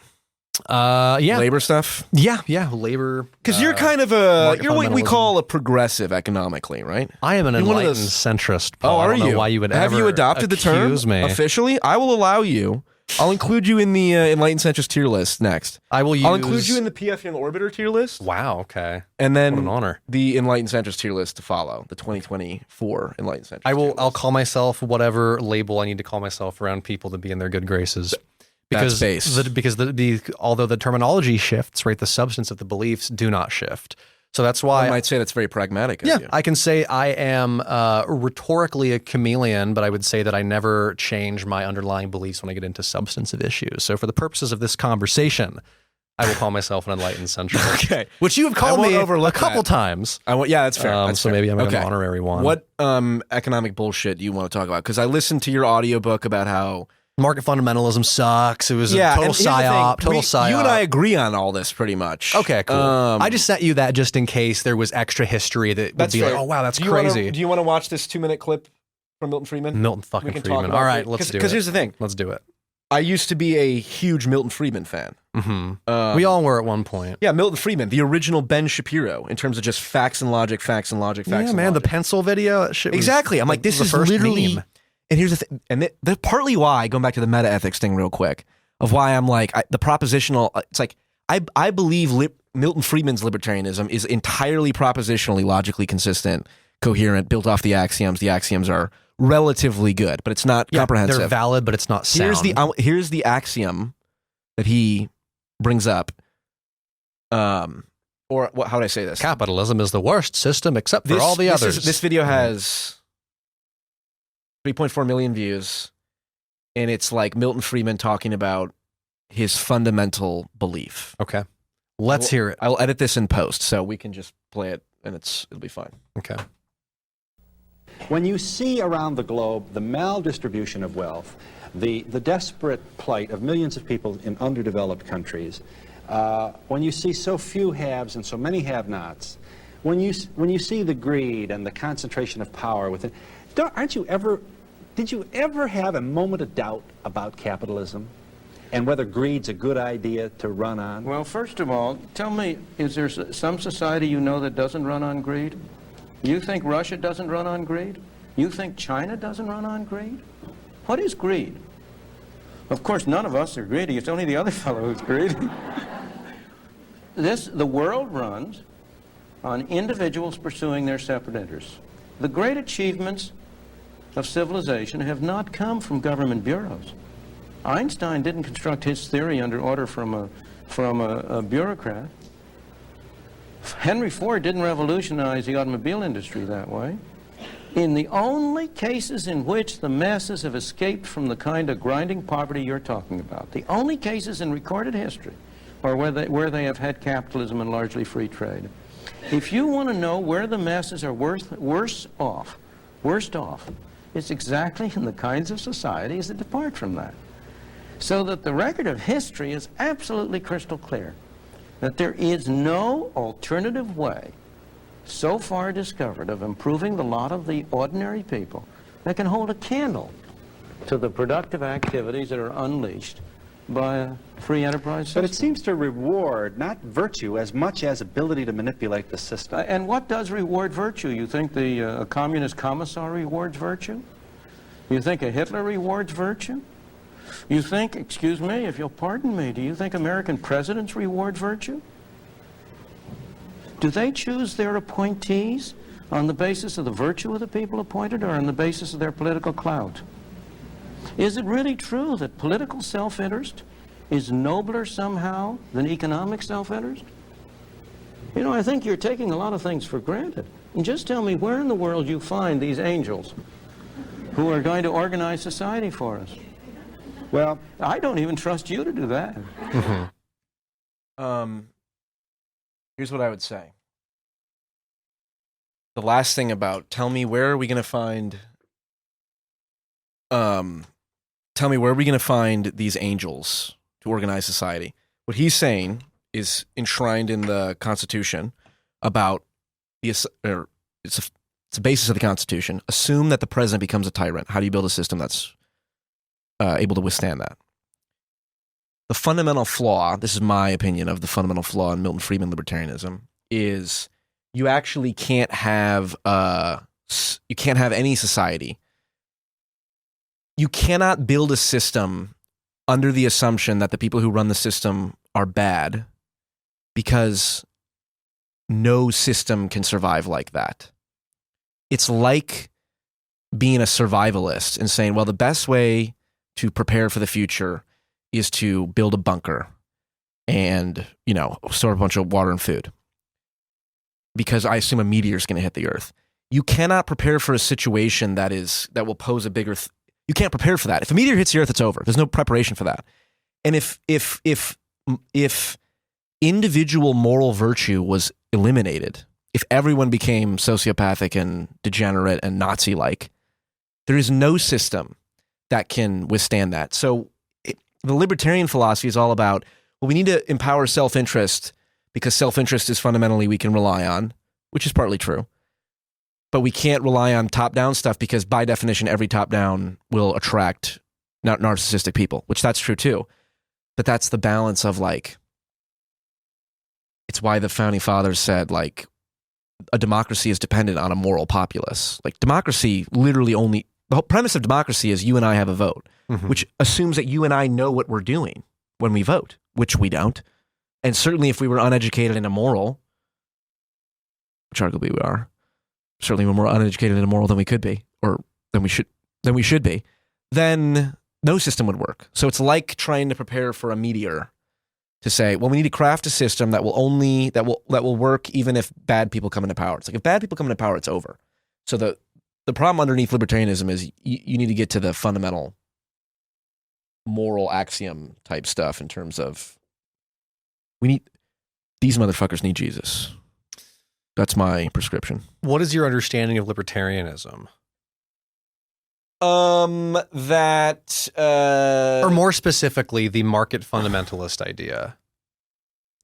Yeah. Labor stuff? Yeah, labor. Because you're kind of you're what we call a progressive economically, right? I am an You're one of enlightened those- centrist, Paul. Oh, are I don't know you? why you would Have ever you adopted the term accuse me. officially? I will allow you. I'll include you in the enlightened centrist tier list next. I'll include you in the PFN Orbiter tier list. Wow, okay. And then What an honor. the enlightened centrist tier list to follow, the 2024 enlightened centrist tier list. I'll call myself whatever label I need to call myself around people to be in their good graces. Because although the terminology shifts, right, the substance of the beliefs do not shift. So that's why I might say that's very pragmatic of you. I can say I am rhetorically a chameleon, but I would say that I never change my underlying beliefs when I get into substantive issues. So for the purposes of this conversation, I will call myself an enlightened centrist. Okay. Which you have called me a couple that. times. Yeah, that's fair. That's so fair. maybe I'm an honorary one. What economic bullshit do you want to talk about? Because I listened to your audiobook about how market fundamentalism sucks. It was a total psyop. You and I agree on all this pretty much. Okay, cool. I just sent you that just in case there was extra history that would be fair. like, oh, wow, that's crazy. Do you want to watch this 2-minute clip from Milton Friedman? Milton fucking Friedman. All right, let's do it. Because here's the thing. Let's do it. I used to be a huge Milton Friedman fan. Mm-hmm. We all were at one point. Yeah, Milton Friedman, the original Ben Shapiro, in terms of just facts and logic. Yeah, man, the pencil video. That shit was exactly. I'm like, this is literally... Meme. And here's the thing, and that's partly why, going back to the meta ethics thing real quick, of why I'm like, the propositional, it's like, I believe Milton Friedman's libertarianism is entirely propositionally, logically consistent, coherent, built off the axioms. The axioms are relatively good, but it's not comprehensive. They're valid, but it's not sound. Here's the axiom that he brings up. Or what, how would I say this? Capitalism is the worst system except for all the others. This video has 3.4 million views, and it's like Milton Friedman talking about his fundamental belief. Okay. Let's hear it. I'll edit this in post, so we can just play it, and it'll be fine. Okay. When you see around the globe the maldistribution of wealth, the desperate plight of millions of people in underdeveloped countries, when you see so few haves and so many have-nots, when you see the greed and the concentration of power within, did you ever have a moment of doubt about capitalism and whether greed's a good idea to run on? Well, first of all, tell me, is there some society you know that doesn't run on greed? You think Russia doesn't run on greed? You think China doesn't run on greed? What is greed? Of course, none of us are greedy. It's only the other fellow who's greedy. The world runs on individuals pursuing their separate interests. The great achievements of civilization have not come from government bureaus. Einstein didn't construct his theory under order from a bureaucrat. Henry Ford didn't revolutionize the automobile industry that way. In the only cases in which the masses have escaped from the kind of grinding poverty you're talking about, the only cases in recorded history are where they have had capitalism and largely free trade. If you want to know where the masses are worst off, it's exactly in the kinds of societies that depart from that. So that the record of history is absolutely crystal clear, that there is no alternative way so far discovered of improving the lot of the ordinary people that can hold a candle to the productive activities that are unleashed by a free enterprise system. But it seems to reward not virtue as much as ability to manipulate the system. And what does reward virtue? You think a communist commissar rewards virtue? You think a Hitler rewards virtue? You think, excuse me, if you'll pardon me, do you think American presidents reward virtue? Do they choose their appointees on the basis of the virtue of the people appointed or on the basis of their political clout? Is it really true that political self-interest is nobler somehow than economic self-interest? You know, I think you're taking a lot of things for granted. And just tell me where in the world you find these angels who are going to organize society for us. Well, I don't even trust you to do that. Here's what I would say. The last thing about tell me where are we going to find these angels to organize society. What he's saying is enshrined in the Constitution about it's a basis of the Constitution. Assume that the president becomes a tyrant. How do you build a system that's able to withstand that? The fundamental flaw, this is my opinion of the fundamental flaw in Milton Friedman libertarianism, is you actually can't have any society. You cannot build a system under the assumption that the people who run the system are bad, because no system can survive like that. It's like being a survivalist and saying, well, the best way to prepare for the future is to build a bunker and, store a bunch of water and food, because I assume a meteor is going to hit the earth. You cannot prepare for a situation that will pose a bigger. You can't prepare for that. If a meteor hits the earth, it's over. There's no preparation for that. And if individual moral virtue was eliminated, if everyone became sociopathic and degenerate and Nazi-like, there is no system that can withstand that. So the libertarian philosophy is all about, well, we need to empower self-interest because self-interest is fundamentally we can rely on, which is partly true. But we can't rely on top-down stuff because by definition, every top-down will attract narcissistic people, which that's true too. But that's the balance of it's why the founding fathers said a democracy is dependent on a moral populace. Democracy literally the whole premise of democracy is you and I have a vote, which assumes that you and I know what we're doing when we vote, which we don't. And certainly if we were uneducated and immoral, which arguably we are, certainly we're more uneducated and immoral than we could be, or than we should be, then no system would work. So it's like trying to prepare for a meteor to say, well, we need to craft a system that will work even if bad people come into power. It's like if bad people come into power, it's over. So the problem underneath libertarianism is you need to get to the fundamental moral axiom type stuff in terms of these motherfuckers need Jesus. That's my prescription. What is your understanding of libertarianism? Or more specifically, the market fundamentalist idea,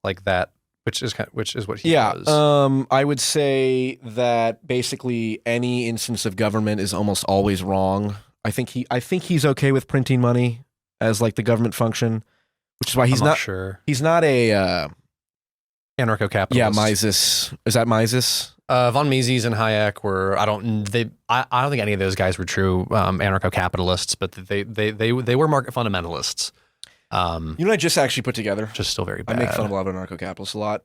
like that, which is what he does. I would say that basically any instance of government is almost always wrong. I think he's okay with printing money as like the government function, which is why he's not sure. He's not a anarcho-capitalist. Yeah, Mises. Is that Mises? Von Mises and Hayek were. I don't think any of those guys were true anarcho-capitalists, but they were market fundamentalists. You know what I just actually put together? Just still very bad. I make fun of a lot of anarcho-capitalists a lot.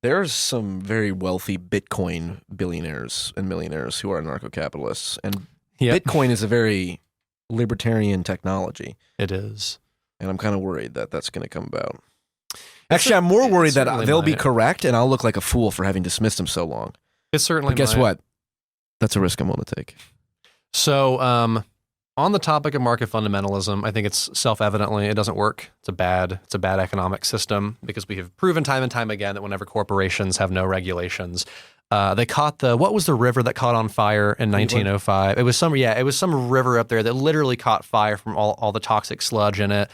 There's some very wealthy Bitcoin billionaires and millionaires who are anarcho-capitalists, and Bitcoin is a very libertarian technology. It is, and I'm kind of worried that that's going to come about. Actually, I'm more worried that they'll be correct, and I'll look like a fool for having dismissed them so long. It's certainly. But guess what? That's a risk I'm willing to take. So, on the topic of market fundamentalism, I think it's self-evidently it doesn't work. It's a bad economic system because we have proven time and time again that whenever corporations have no regulations, they caught what was the river that caught on fire in 1905? It was some river up there that literally caught fire from all the toxic sludge in it.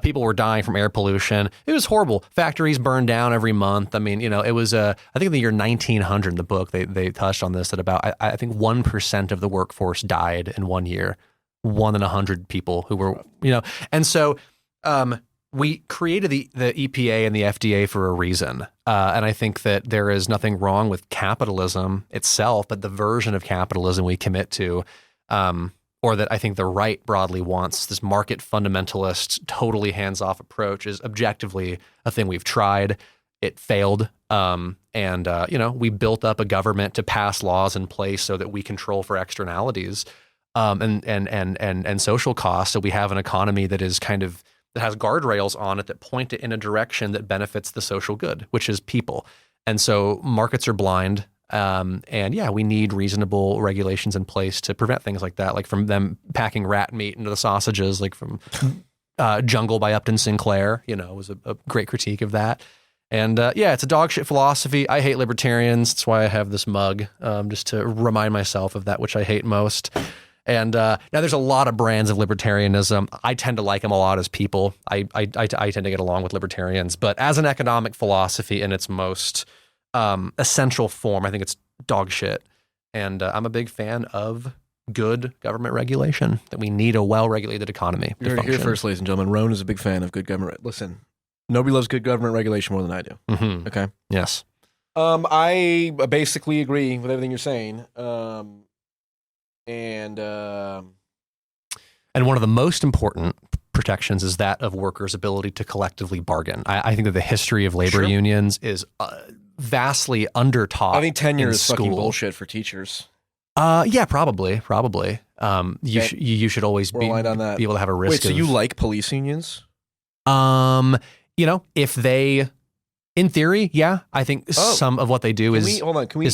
People were dying from air pollution. It was horrible. Factories burned down every month. I mean, it was, I think in the year 1900 in the book, they touched on this, that about, I think 1% of the workforce died in 1 year. 1 in 100 people who were, and so we created the EPA and the FDA for a reason. And I think that there is nothing wrong with capitalism itself, but the version of capitalism we commit to, or that I think the right broadly wants, this market fundamentalist, totally hands-off approach is objectively a thing we've tried. It failed. We built up a government to pass laws in place so that we control for externalities and social costs. So we have an economy that is that has guardrails on it that point it in a direction that benefits the social good, which is people. And so markets are blind. We need reasonable regulations in place to prevent things like that, like from them packing rat meat into the sausages, like from Jungle by Upton Sinclair, was a great critique of that. And it's a dog shit philosophy. I hate libertarians. That's why I have this mug, just to remind myself of that which I hate most. And now there's a lot of brands of libertarianism. I tend to like them a lot as people. I tend to get along with libertarians, but as an economic philosophy in its most essential form, I think it's dog shit. And I'm a big fan of good government regulation, that we need a well-regulated economy. You're here first, ladies and gentlemen. Roenn is a big fan of good government. Listen, nobody loves good government regulation more than I do. Mm-hmm. Okay? Yes. I basically agree with everything you're saying. And one of the most important protections is that of workers' ability to collectively bargain. I think that the history of labor unions is vastly undertaught. I think tenure is school. Fucking bullshit for teachers. Probably. You should always be on that. Be able to have a risk. Wait, so you like police unions? If they, in theory, yeah, I think some of what they do is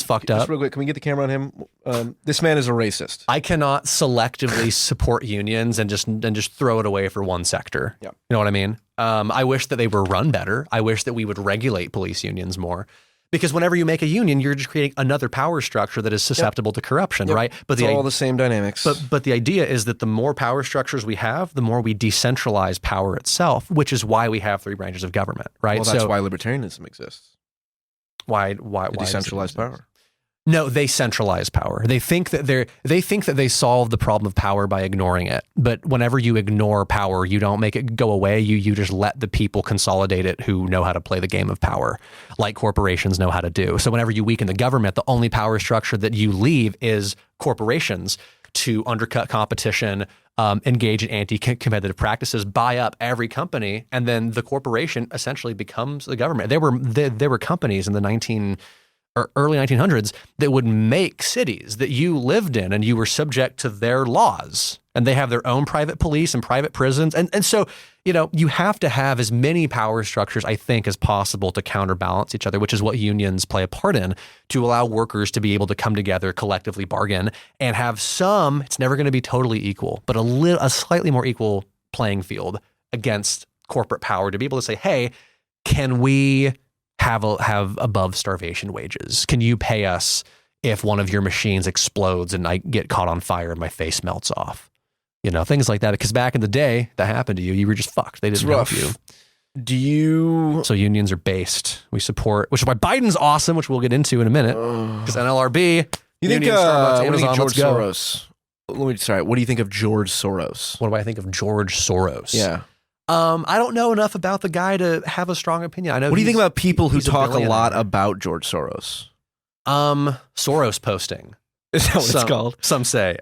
fucked up. Just real quick, can we get the camera on him? This man is a racist. I cannot selectively support unions and just throw it away for one sector. Yeah. You know what I mean? I wish that they were run better. I wish that we would regulate police unions more. Because whenever you make a union, you're just creating another power structure that is susceptible to corruption, right? But it's all the same dynamics. But the idea is that the more power structures we have, the more we decentralize power itself, which is why we have 3 branches of government, right? Well, that's why libertarianism exists. Why decentralized power? No, they centralize power. They think that they solve the problem of power by ignoring it. But whenever you ignore power, you don't make it go away. You just let the people consolidate it who know how to play the game of power, like corporations know how to do. So whenever you weaken the government, the only power structure that you leave is corporations to undercut competition, engage in anti-competitive practices, buy up every company, and then the corporation essentially becomes the government. There were companies in the or early 1900s that would make cities that you lived in and you were subject to their laws. And they have their own private police and private prisons. And so, you have to have as many power structures, I think, as possible to counterbalance each other, which is what unions play a part in, to allow workers to be able to come together, collectively bargain, and have some, it's never going to be totally equal, but a slightly more equal playing field against corporate power to be able to say, hey, can we have above starvation wages? Can you pay us if one of your machines explodes and I get caught on fire and my face melts off? Things like that. Because back in the day, that happened to you. You were just fucked. They didn't help you. So unions are based. We support, which is why Biden's awesome, which we'll get into in a minute. Because NLRB, you think Starbucks, what do you Amazon, think let's George go. Soros? What do you think of George Soros? What do I think of George Soros? Yeah. I don't know enough about the guy to have a strong opinion. I know. What do you think about people who talk a billionaire. lot about George Soros? Soros posting. Is that what it's called? Some say.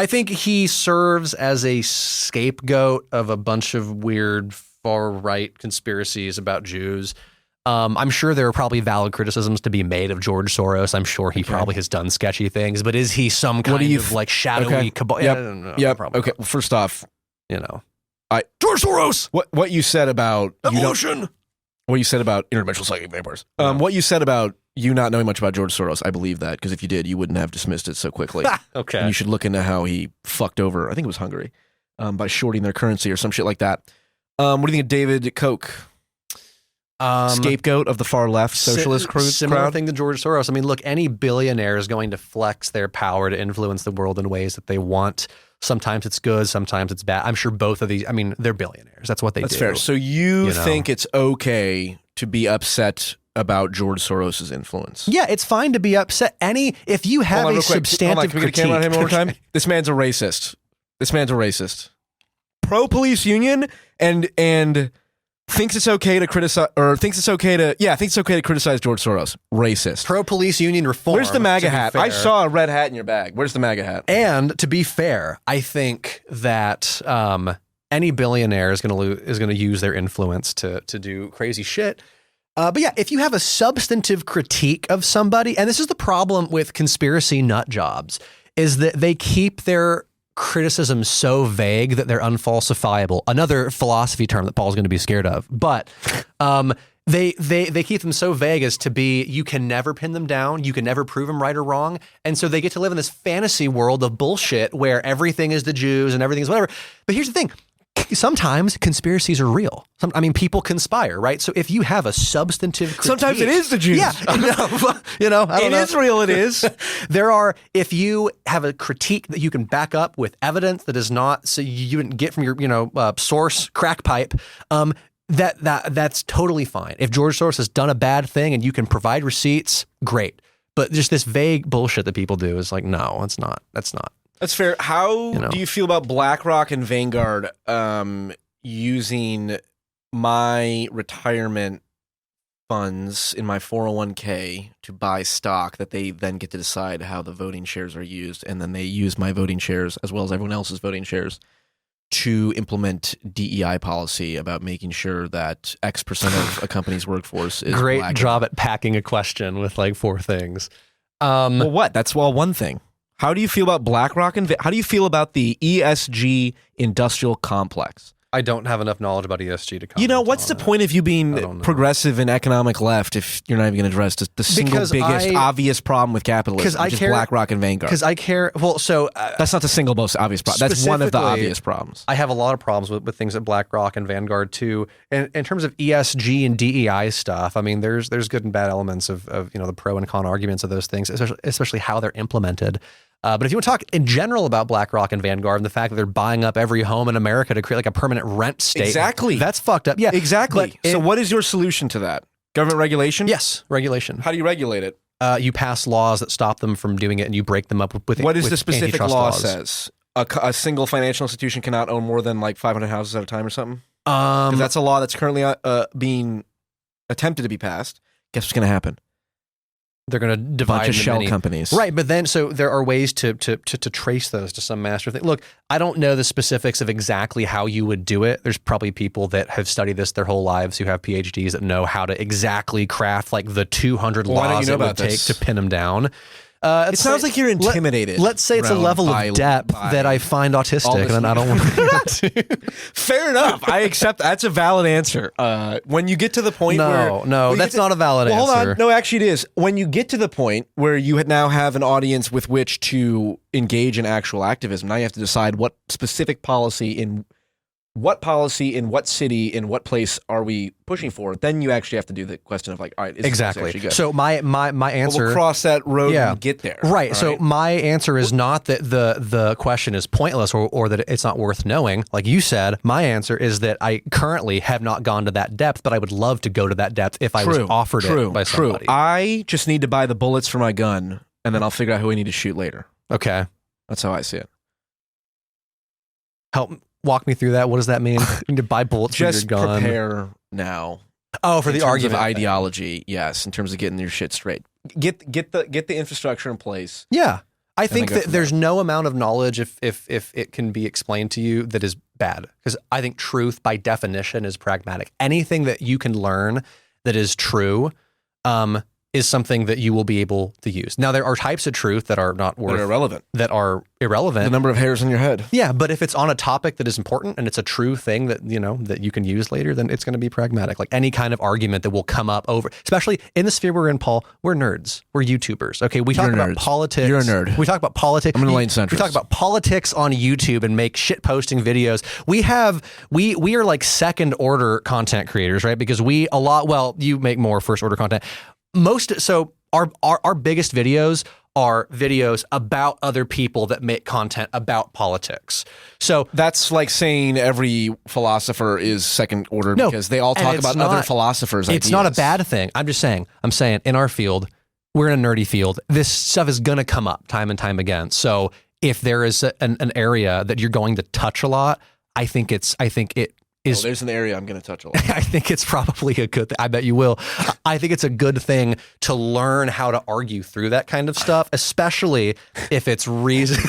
I think he serves as a scapegoat of a bunch of weird far-right conspiracies about Jews. I'm sure there are probably valid criticisms to be made of George Soros. I'm sure he probably has done sketchy things, but is he some kind of like shadowy cabal? Yep. I don't know. Yep. Probably Okay. not. Well, first off, George Soros. What you said about Evolution. what you said about interdimensional psychic vampires. What you said about you not knowing much about George Soros, I believe that, because if you did, you wouldn't have dismissed it so quickly. Okay. And you should look into how he fucked over, I think it was Hungary, by shorting their currency or some shit like that. What do you think of David Koch? Scapegoat of the far left socialist Similar crowd? thing to George Soros. I mean, look, any billionaire is going to flex their power to influence the world in ways that they want. Sometimes it's good, sometimes it's bad. I'm sure both of these, they're billionaires. That's what they do. That's fair. So you think it's okay to be upset about George Soros' influence? Yeah, it's fine to be upset. If you have a substantive Can we get a camera on him one more time? This man's a racist. Pro-police union and thinks it's okay to criticize, thinks it's okay to criticize George Soros. Racist. Pro-police union reform. Where's the MAGA to be hat? fair. I saw a red hat in your bag. Where's the MAGA hat? And to be fair, I think that any billionaire is going to use their influence to do crazy shit. But yeah, if you have a substantive critique of somebody, and this is the problem with conspiracy nut jobs, is that they keep their criticism so vague that they're unfalsifiable. Another philosophy term that Paul's going to be scared of. But they keep them so vague as to be, you can never pin them down. You can never prove them right or wrong. And so they get to live in this fantasy world of bullshit where everything is the Jews and everything is whatever. But here's the thing. Sometimes conspiracies are real. People conspire, right? So if you have a substantive critique, Sometimes it is the Jews. Yeah, I don't know. In Israel it is. If you have a critique that you can back up with evidence that is not, so you didn't get from your, source crack pipe, that's totally fine. If George Soros has done a bad thing and you can provide receipts, great. But just this vague bullshit that people do is like, no, it's not. That's not. That's fair. How do you feel about BlackRock and Vanguard using my retirement funds in my 401k to buy stock that they then get to decide how the voting shares are used, and then they use my voting shares as well as everyone else's voting shares to implement DEI policy about making sure that X% of a company's workforce is Great black. job at packing a question with like 4 things. Well, what? That's one thing. How do you feel about BlackRock and how do you feel about the ESG industrial complex? I don't have enough knowledge about ESG to comment. What's the point of you being progressive and economic left if you're not even going to address the single biggest obvious problem with capitalism, which is BlackRock and Vanguard? Because I care. Well, so that's not the single most obvious problem. That's one of the obvious problems. I have a lot of problems with things at BlackRock and Vanguard too. And in terms of ESG and DEI stuff, I mean, there's good and bad elements of the pro and con arguments of those things, especially how they're implemented. But if you want to talk in general about BlackRock and Vanguard and the fact that they're buying up every home in America to create like a permanent rent state. Exactly. That's fucked up. Yeah, exactly. So what is your solution to that? Government regulation? Yes, regulation. How do you regulate it? You pass laws that stop them from doing it and you break them up with what is the specific law laws. says? A single financial institution cannot own more than like 500 houses at a time or something? Because that's a law that's currently being attempted to be passed. Guess what's going to happen? They're going to divide bunch of into shell many companies. Right, but then so there are ways to trace those to some master thing. Look, I don't know the specifics of exactly how you would do it. There's probably people that have studied this their whole lives who have PhDs that know how to exactly craft like the 200 laws it would take to pin them down. It sounds like you're intimidated. Let's say it's a level of depth that I find autistic, and I don't want to. Fair enough. I accept that's a valid answer. When you get to the point where that's not a valid answer. Hold on. No, actually, it is. When you get to the point where you now have an audience with which to engage in actual activism, now you have to decide what specific policy in what city, in what place are we pushing for? Then you actually have to do the question of like, all right, is this actually good? So my answer, we'll cross that road and get there. Right. So my answer is not that the question is pointless or that it's not worth knowing. Like you said, my answer is that I currently have not gone to that depth, but I would love to go to that depth if I was offered it by somebody. I just need to buy the bullets for my gun, and then I'll figure out who I need to shoot later. Okay. That's how I see it. Walk me through that. What does that mean? You need to buy bullets for your gun. Just prepare now. Oh, for the argument of ideology, yes. In terms of getting your shit straight, get the infrastructure in place. Yeah, I think that there's no amount of knowledge if it can be explained to you that is bad, because I think truth by definition is pragmatic. Anything that you can learn that is true, is something that you will be able to use. Now, there are types of truth that are not worth... That are irrelevant. The number of hairs on your head. Yeah, but if it's on a topic that is important and it's a true thing that, that you can use later, then it's going to be pragmatic. Like any kind of argument that will come up over... Especially in the sphere we're in, Paul, we're nerds. We're YouTubers. Okay, we talk about politics. You're a nerd. We talk about politics. I'm an enlightened centrist. We talk about politics on YouTube and make shit posting videos. We are like second order content creators, right? Because you make more first order content. Our biggest videos are videos about other people that make content about politics. So that's like saying every philosopher is second order because they all talk about other philosophers' ideas. It's not a bad thing. I'm saying in our field, we're in a nerdy field. This stuff is going to come up time and time again. So if there is an area that you're going to touch a lot, I think it is. There's an area I'm going to touch a lot. I think it's probably a good thing. I bet you will. I think it's a good thing to learn how to argue through that kind of stuff, especially if it's reasonably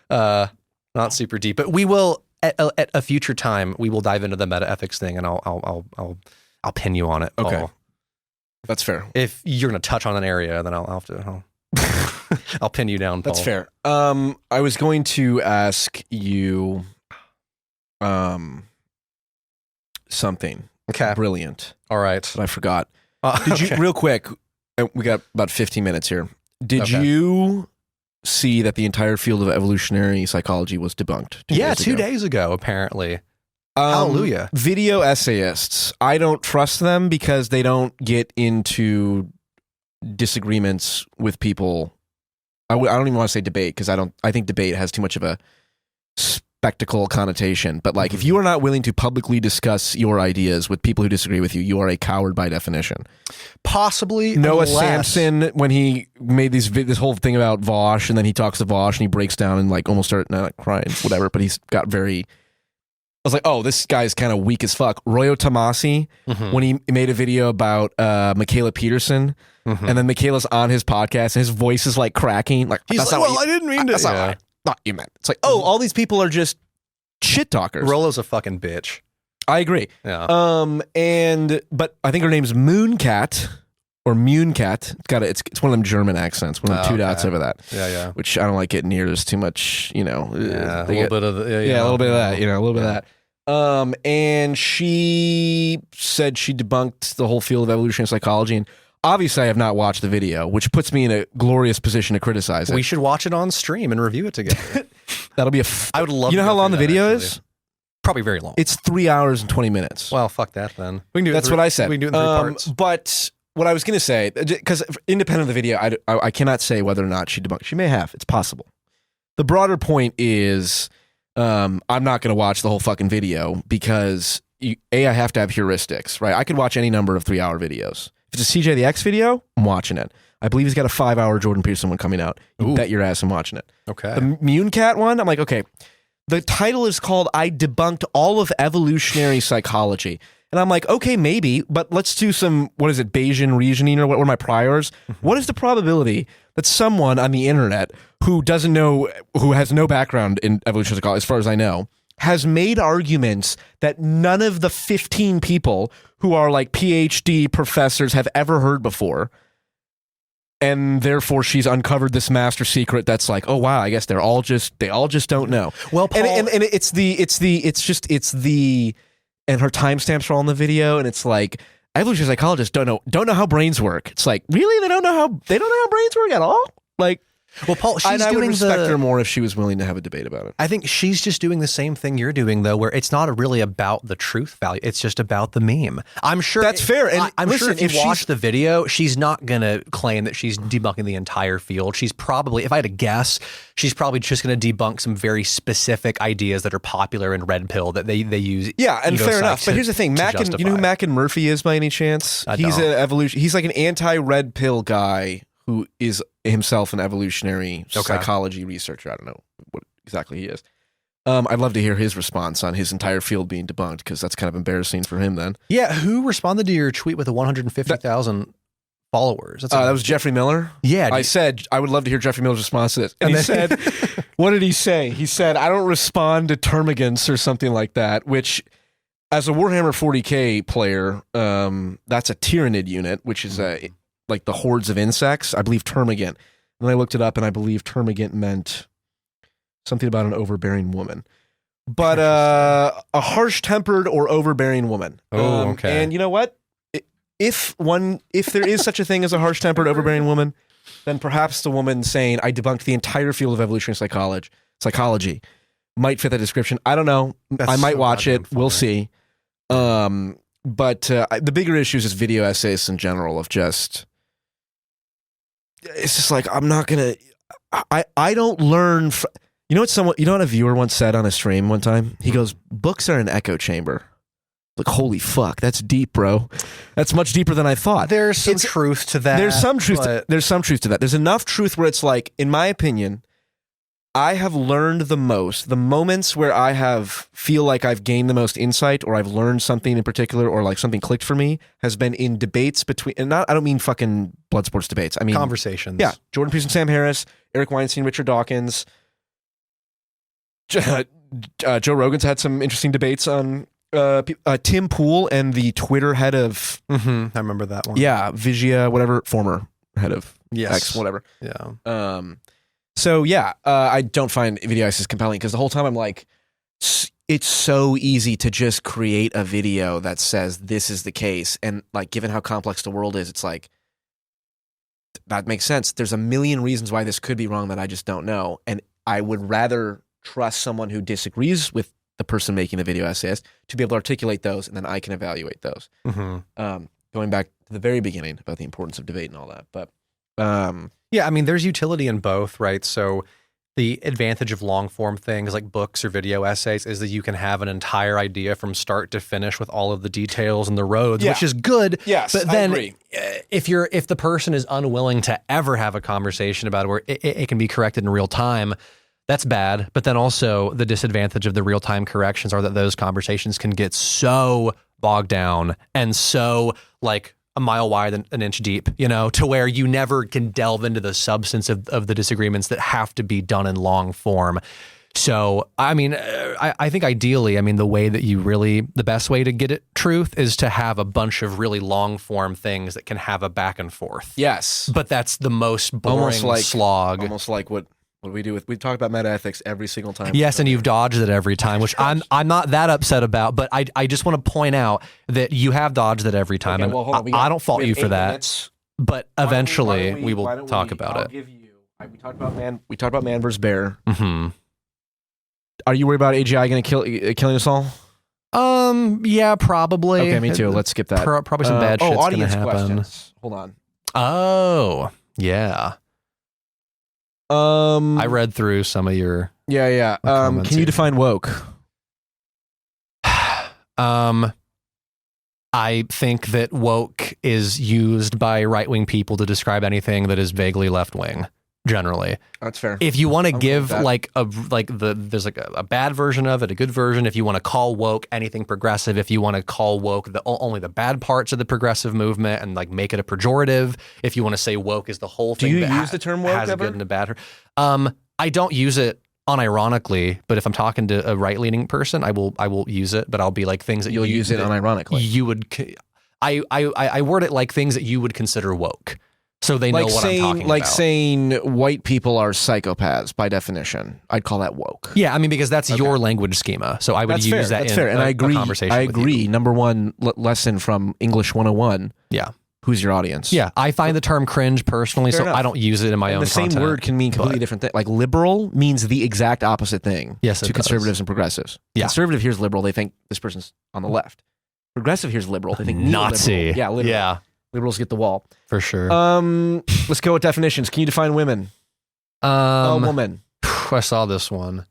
not super deep. But we will at a future time. We will dive into the meta ethics thing, and I'll pin you on it. Okay, Paul. That's fair. If you're going to touch on an area, then I'll pin you down, Paul. That's fair. I was going to ask you something brilliant. All right. But I forgot. Did you, real quick, we got about 15 minutes here. Did you see that the entire field of evolutionary psychology was debunked? 2 days ago, apparently. Hallelujah. Video essayists. I don't trust them because they don't get into disagreements with people. I don't even want to say debate because I think debate has too much of a spectacle connotation, but like if you are not willing to publicly discuss your ideas with people who disagree with you, you are a coward by definition. Possibly Noah Samson, when he made this whole thing about Vosh, and then he talks to Vosh and he breaks down and like almost started not crying, whatever, but he's got very... I was like, oh, this guy's kind of weak as fuck. Royo Tomasi, when he made a video about Michaela Peterson, and then Michaela's on his podcast and his voice is like cracking. Like, he's like, I didn't mean to. That's not what you meant. It's like, all these people are just shit talkers. Rolo's a fucking bitch. I agree. Yeah. But I think her name's Mooncat or Mooncat. It's one of them German accents. One of them two dots over that. Yeah. Which I don't like getting near. There's too much, a little bit of that. A little bit of that. And she said she debunked the whole field of evolutionary psychology, and obviously I have not watched the video, which puts me in a glorious position to criticize it. We should watch it on stream and review it together. That'll be I would love. You know how long the video is? Probably very long. It's 3 hours and 20 minutes. Well, fuck that then. We can do. That's what I said. We can do it in 3 parts. But what I was going to say, because independent of the video, I cannot say whether or not she debunked. She may have. It's possible. The broader point is, I'm not going to watch the whole fucking video because I have to have heuristics, right? I could watch any number of 3-hour videos. If it's a CJ the X video, I'm watching it. I believe he's got a 5-hour Jordan Peterson one coming out. You bet your ass I'm watching it. Okay. The Mooncat one, I'm like, okay. The title is called I Debunked All of Evolutionary Psychology. And I'm like, okay, maybe, but let's do some, what is it, Bayesian reasoning or what were my priors? What is the probability that someone on the internet who doesn't know, who has no background in evolutionary psychology, as far as I know, has made arguments that none of the 15 people who are like PhD professors have ever heard before, and therefore she's uncovered this master secret that's like, oh wow, I guess they all just don't know. Well, Paul, and it's the and her timestamps are all in the video, and it's like evolutionary psychologists don't know how brains work. It's like, really, they don't know how brains work at all. Like, well, Paul, she's I would doing respect her more if she was willing to have a debate about it. I think she's just doing the same thing you're doing, though, where it's not really about the truth value. It's just about the meme. I'm sure that's fair. And I'm listen, sure if you watch the video, she's not going to claim that she's debunking the entire field. She's probably, if I had to guess, she's probably just going to debunk some very specific ideas that are popular in Red Pill that they use. Yeah, and fair enough. But here's the thing, you know who Mac and Murphy is by any chance? He's an evolution. He's like an anti-Red Pill guy who is himself an evolutionary psychology researcher. I don't know what exactly he is. I'd love to hear his response on his entire field being debunked, because that's kind of embarrassing for him then. Yeah, who responded to your tweet with the 150,000 followers? That was Jeffrey Miller? Yeah. I said, I would love to hear Jeffrey Miller's response to this. And he said, what did he say? He said, I don't respond to termagants or something like that, which as a Warhammer 40K player, that's a Tyrannid unit, which is like the hordes of insects. I believe termagant. And I looked it up, and I believe termagant meant something about an overbearing woman. But a harsh-tempered or overbearing woman. Oh, okay. And you know what? If there is such a thing as a harsh-tempered, overbearing woman, then perhaps the woman saying, I debunked the entire field of evolutionary psychology might fit that description. I don't know. I might watch it. We'll see. But the bigger issue is just video essays in general of just... It's just like, I'm not going to... I don't learn... You know what a viewer once said on a stream one time? He goes, books are an echo chamber. Like, holy fuck, that's deep, bro. That's much deeper than I thought. There's some truth to that. There's some truth to that. There's enough truth where it's like, in my opinion, I have learned the most. The moments where I feel like I've gained the most insight, or I've learned something in particular, or like something clicked for me, has been in debates between, and I don't mean fucking blood sports debates. I mean conversations. Yeah, Jordan Peterson, Sam Harris, Eric Weinstein, Richard Dawkins. Joe Rogan's had some interesting debates on Tim Pool and the Twitter head of... I remember that one. Yeah, Vigia, whatever, former head of X, whatever. Yeah. So yeah, I don't find video essays compelling, because the whole time I'm like, it's so easy to just create a video that says this is the case. And like, given how complex the world is, it's like, that makes sense. There's a million reasons why this could be wrong that I just don't know. And I would rather trust someone who disagrees with the person making the video essays to be able to articulate those, and then I can evaluate those. Going back to the very beginning about the importance of debate and all that. But yeah, I mean, there's utility in both, right? So the advantage of long form things like books or video essays is that you can have an entire idea from start to finish with all of the details and the roads, which is good. Yes, but then I agree. If the person is unwilling to ever have a conversation about it where it can be corrected in real time, that's bad. But then also the disadvantage of the real-time corrections are that those conversations can get so bogged down and so like a mile wide and an inch deep, to where you never can delve into the substance of the disagreements that have to be done in long form. So, I mean, I think ideally, the best way to get at truth is to have a bunch of really long form things that can have a back and forth. yes, But that's the most boring slog. Almost like what we do we talk about metaethics every single time. Yes, and you've dodged it every time, which I'm not that upset about, but I just want to point out that you have dodged it every time, Okay, well, hold on. and I don't fault you for that. Minutes. But eventually we will talk about I'll it. give you. We talked about man versus bear. Mm-hmm. Are you worried about AGI going to killing us all? Yeah, probably. Okay, me too. Let's skip that. Probably some bad shit's going to audience happen. questions. Hold on. Oh, yeah. I read through some of your Yeah. comments Can you here. define woke? I think that woke is used by right-wing people to describe anything that is vaguely left-wing. generally. That's fair. If you want to I'm give cool with there's like a bad version of it, a good version. If you want to call woke anything progressive, if you want to call woke only the bad parts of the progressive movement and like make it a pejorative, if you want to say woke is the whole thing. Do you that use the term woke has a ever? good and a bad? I don't use it unironically, but if I'm talking to a right-leaning person, I will use it, but I'll be like things that You'll use it unironically. You would. I word it like things that you would consider woke. So they know what I'm talking about. Like saying white people are psychopaths by definition. I'd call that woke. Yeah, I mean, because that's your language schema. So I would That's use fair. that That's in fair. And I agree. a conversation I with agree. you. Number one lesson from English 101. Yeah. Who's your audience? Yeah, I find the term cringe personally, Fair so enough. I don't use it in my own The same content. word can mean completely different things. Like liberal means the exact opposite thing Yes, it to does. conservatives and progressives. Yeah. Conservative hears liberal, they think this person's on the left. Progressive hears liberal, they think Nazi. neoliberal. Yeah, literally. Yeah, Liberals get the wall. for sure. Let's go with definitions. Can you define women? A woman. I saw this one.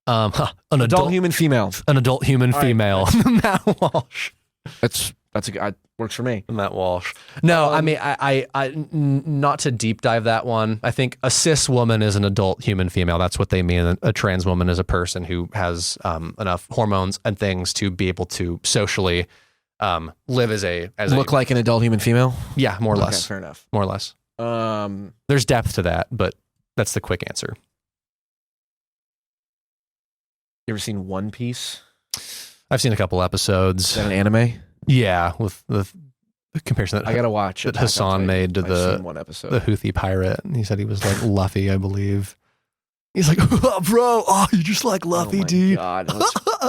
An Adult human female. An adult human All right. female. Matt Walsh. That's works for me. Matt Walsh. No, I mean, I not to deep dive that one. I think a cis woman is an adult human female. That's what they mean. A trans woman is a person who has enough hormones and things to be able to socially live as Look like an adult human female? yeah, more or Okay, less. fair enough. More or less. There's depth to that, but that's the quick answer. You ever seen One Piece? I've seen a couple episodes. Is that an anime? Yeah, with the comparison that I gotta watch it. that Hassan made to I've seen one episode. the Houthi pirate. And he said he was like Luffy, I believe. He's like, oh, bro, you just like Luffy, oh my dude. God.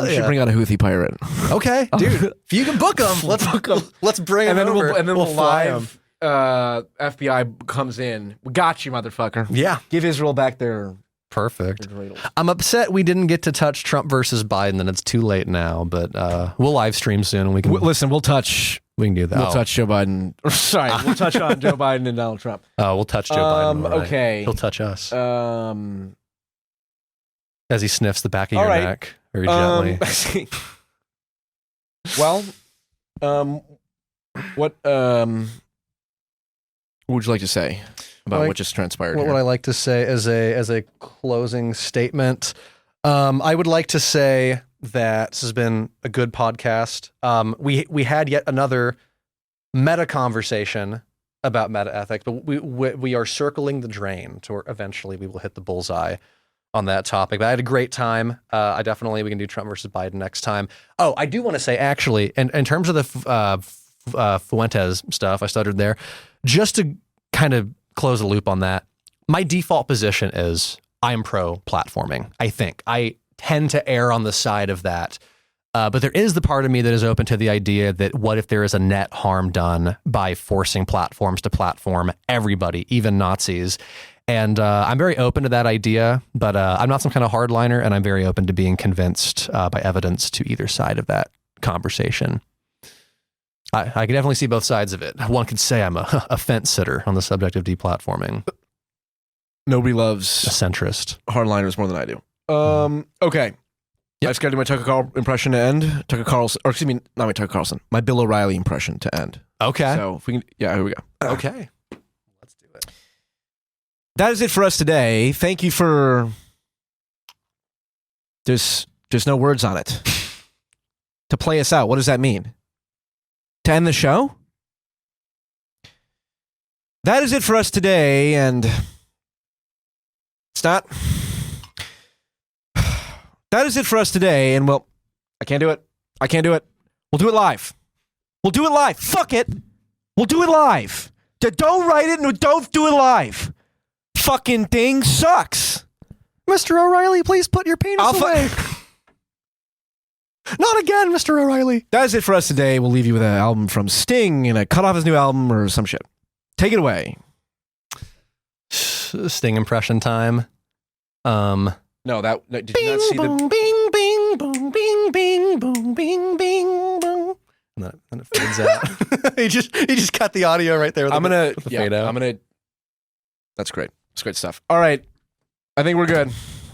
We should Yeah. bring on a Houthi pirate. Okay, dude. If you can book him, let's book him. Let's bring him over. We'll fly him. live. FBI comes in. We got you, motherfucker. Yeah, Give Israel back their perfect. dreidels. I'm upset we didn't get to touch Trump versus Biden, and it's too late now. But we'll live stream soon, and we can Listen, we'll touch do that. We'll touch Joe Biden. Sorry, we'll touch on Joe Biden and Donald Trump. We'll touch Joe Biden. all right. Okay. He'll touch us Um. as he sniffs the back of all your right. neck very gently. Well, what would you like to say about what just transpired What here? would I like to say as a closing statement? I would like to say that this has been a good podcast. We had yet another meta conversation about meta ethics, but we are circling the drain to where eventually we will hit the bullseye on that topic. But I had a great time. We can do Trump versus Biden next time. Oh, I do want to say actually, in terms of the Fuentes stuff, I stuttered there. Just to kind of close the loop on that, my default position is I'm pro platforming. I think I tend to err on the side of that. But there is the part of me that is open to the idea that what if there is a net harm done by forcing platforms to platform everybody, even Nazis? And I'm very open to that idea, but I'm not some kind of hardliner, and I'm very open to being convinced by evidence to either side of that conversation. I can definitely see both sides of it. One could say I'm a fence sitter on the subject of deplatforming. Nobody A loves centrist. hardliners more than I do. Okay. I just got to do my Tucker Carlson impression to end. Tucker Carlson, or excuse me, not my Tucker Carlson, my Bill O'Reilly impression to end. Okay. So if we can, yeah, here we go. Okay. Let's do it. That is it for us today. Thank you for. There's no words on it. To play us out, what does that mean? To end the show? That is it for us today, and it's not. That is it for us today, and well, I can't do it. I can't do it. We'll do it live. We'll do it live. Fuck it. We'll do it live. Don't write it and don't do it live. Fucking thing sucks. Mr. O'Reilly, please put your penis away. Not again, Mr. O'Reilly. That is it for us today. We'll leave you with an album from Sting and a cut off his new album or some shit. Take it away. Sting impression time. No, did you not see boom, the... bing, bing, boom, bing, bing, boom, bing, bing, boom. And then it fades out. he just cut the audio right there. With the fade out. That's great. It's great stuff. All right. I think we're good.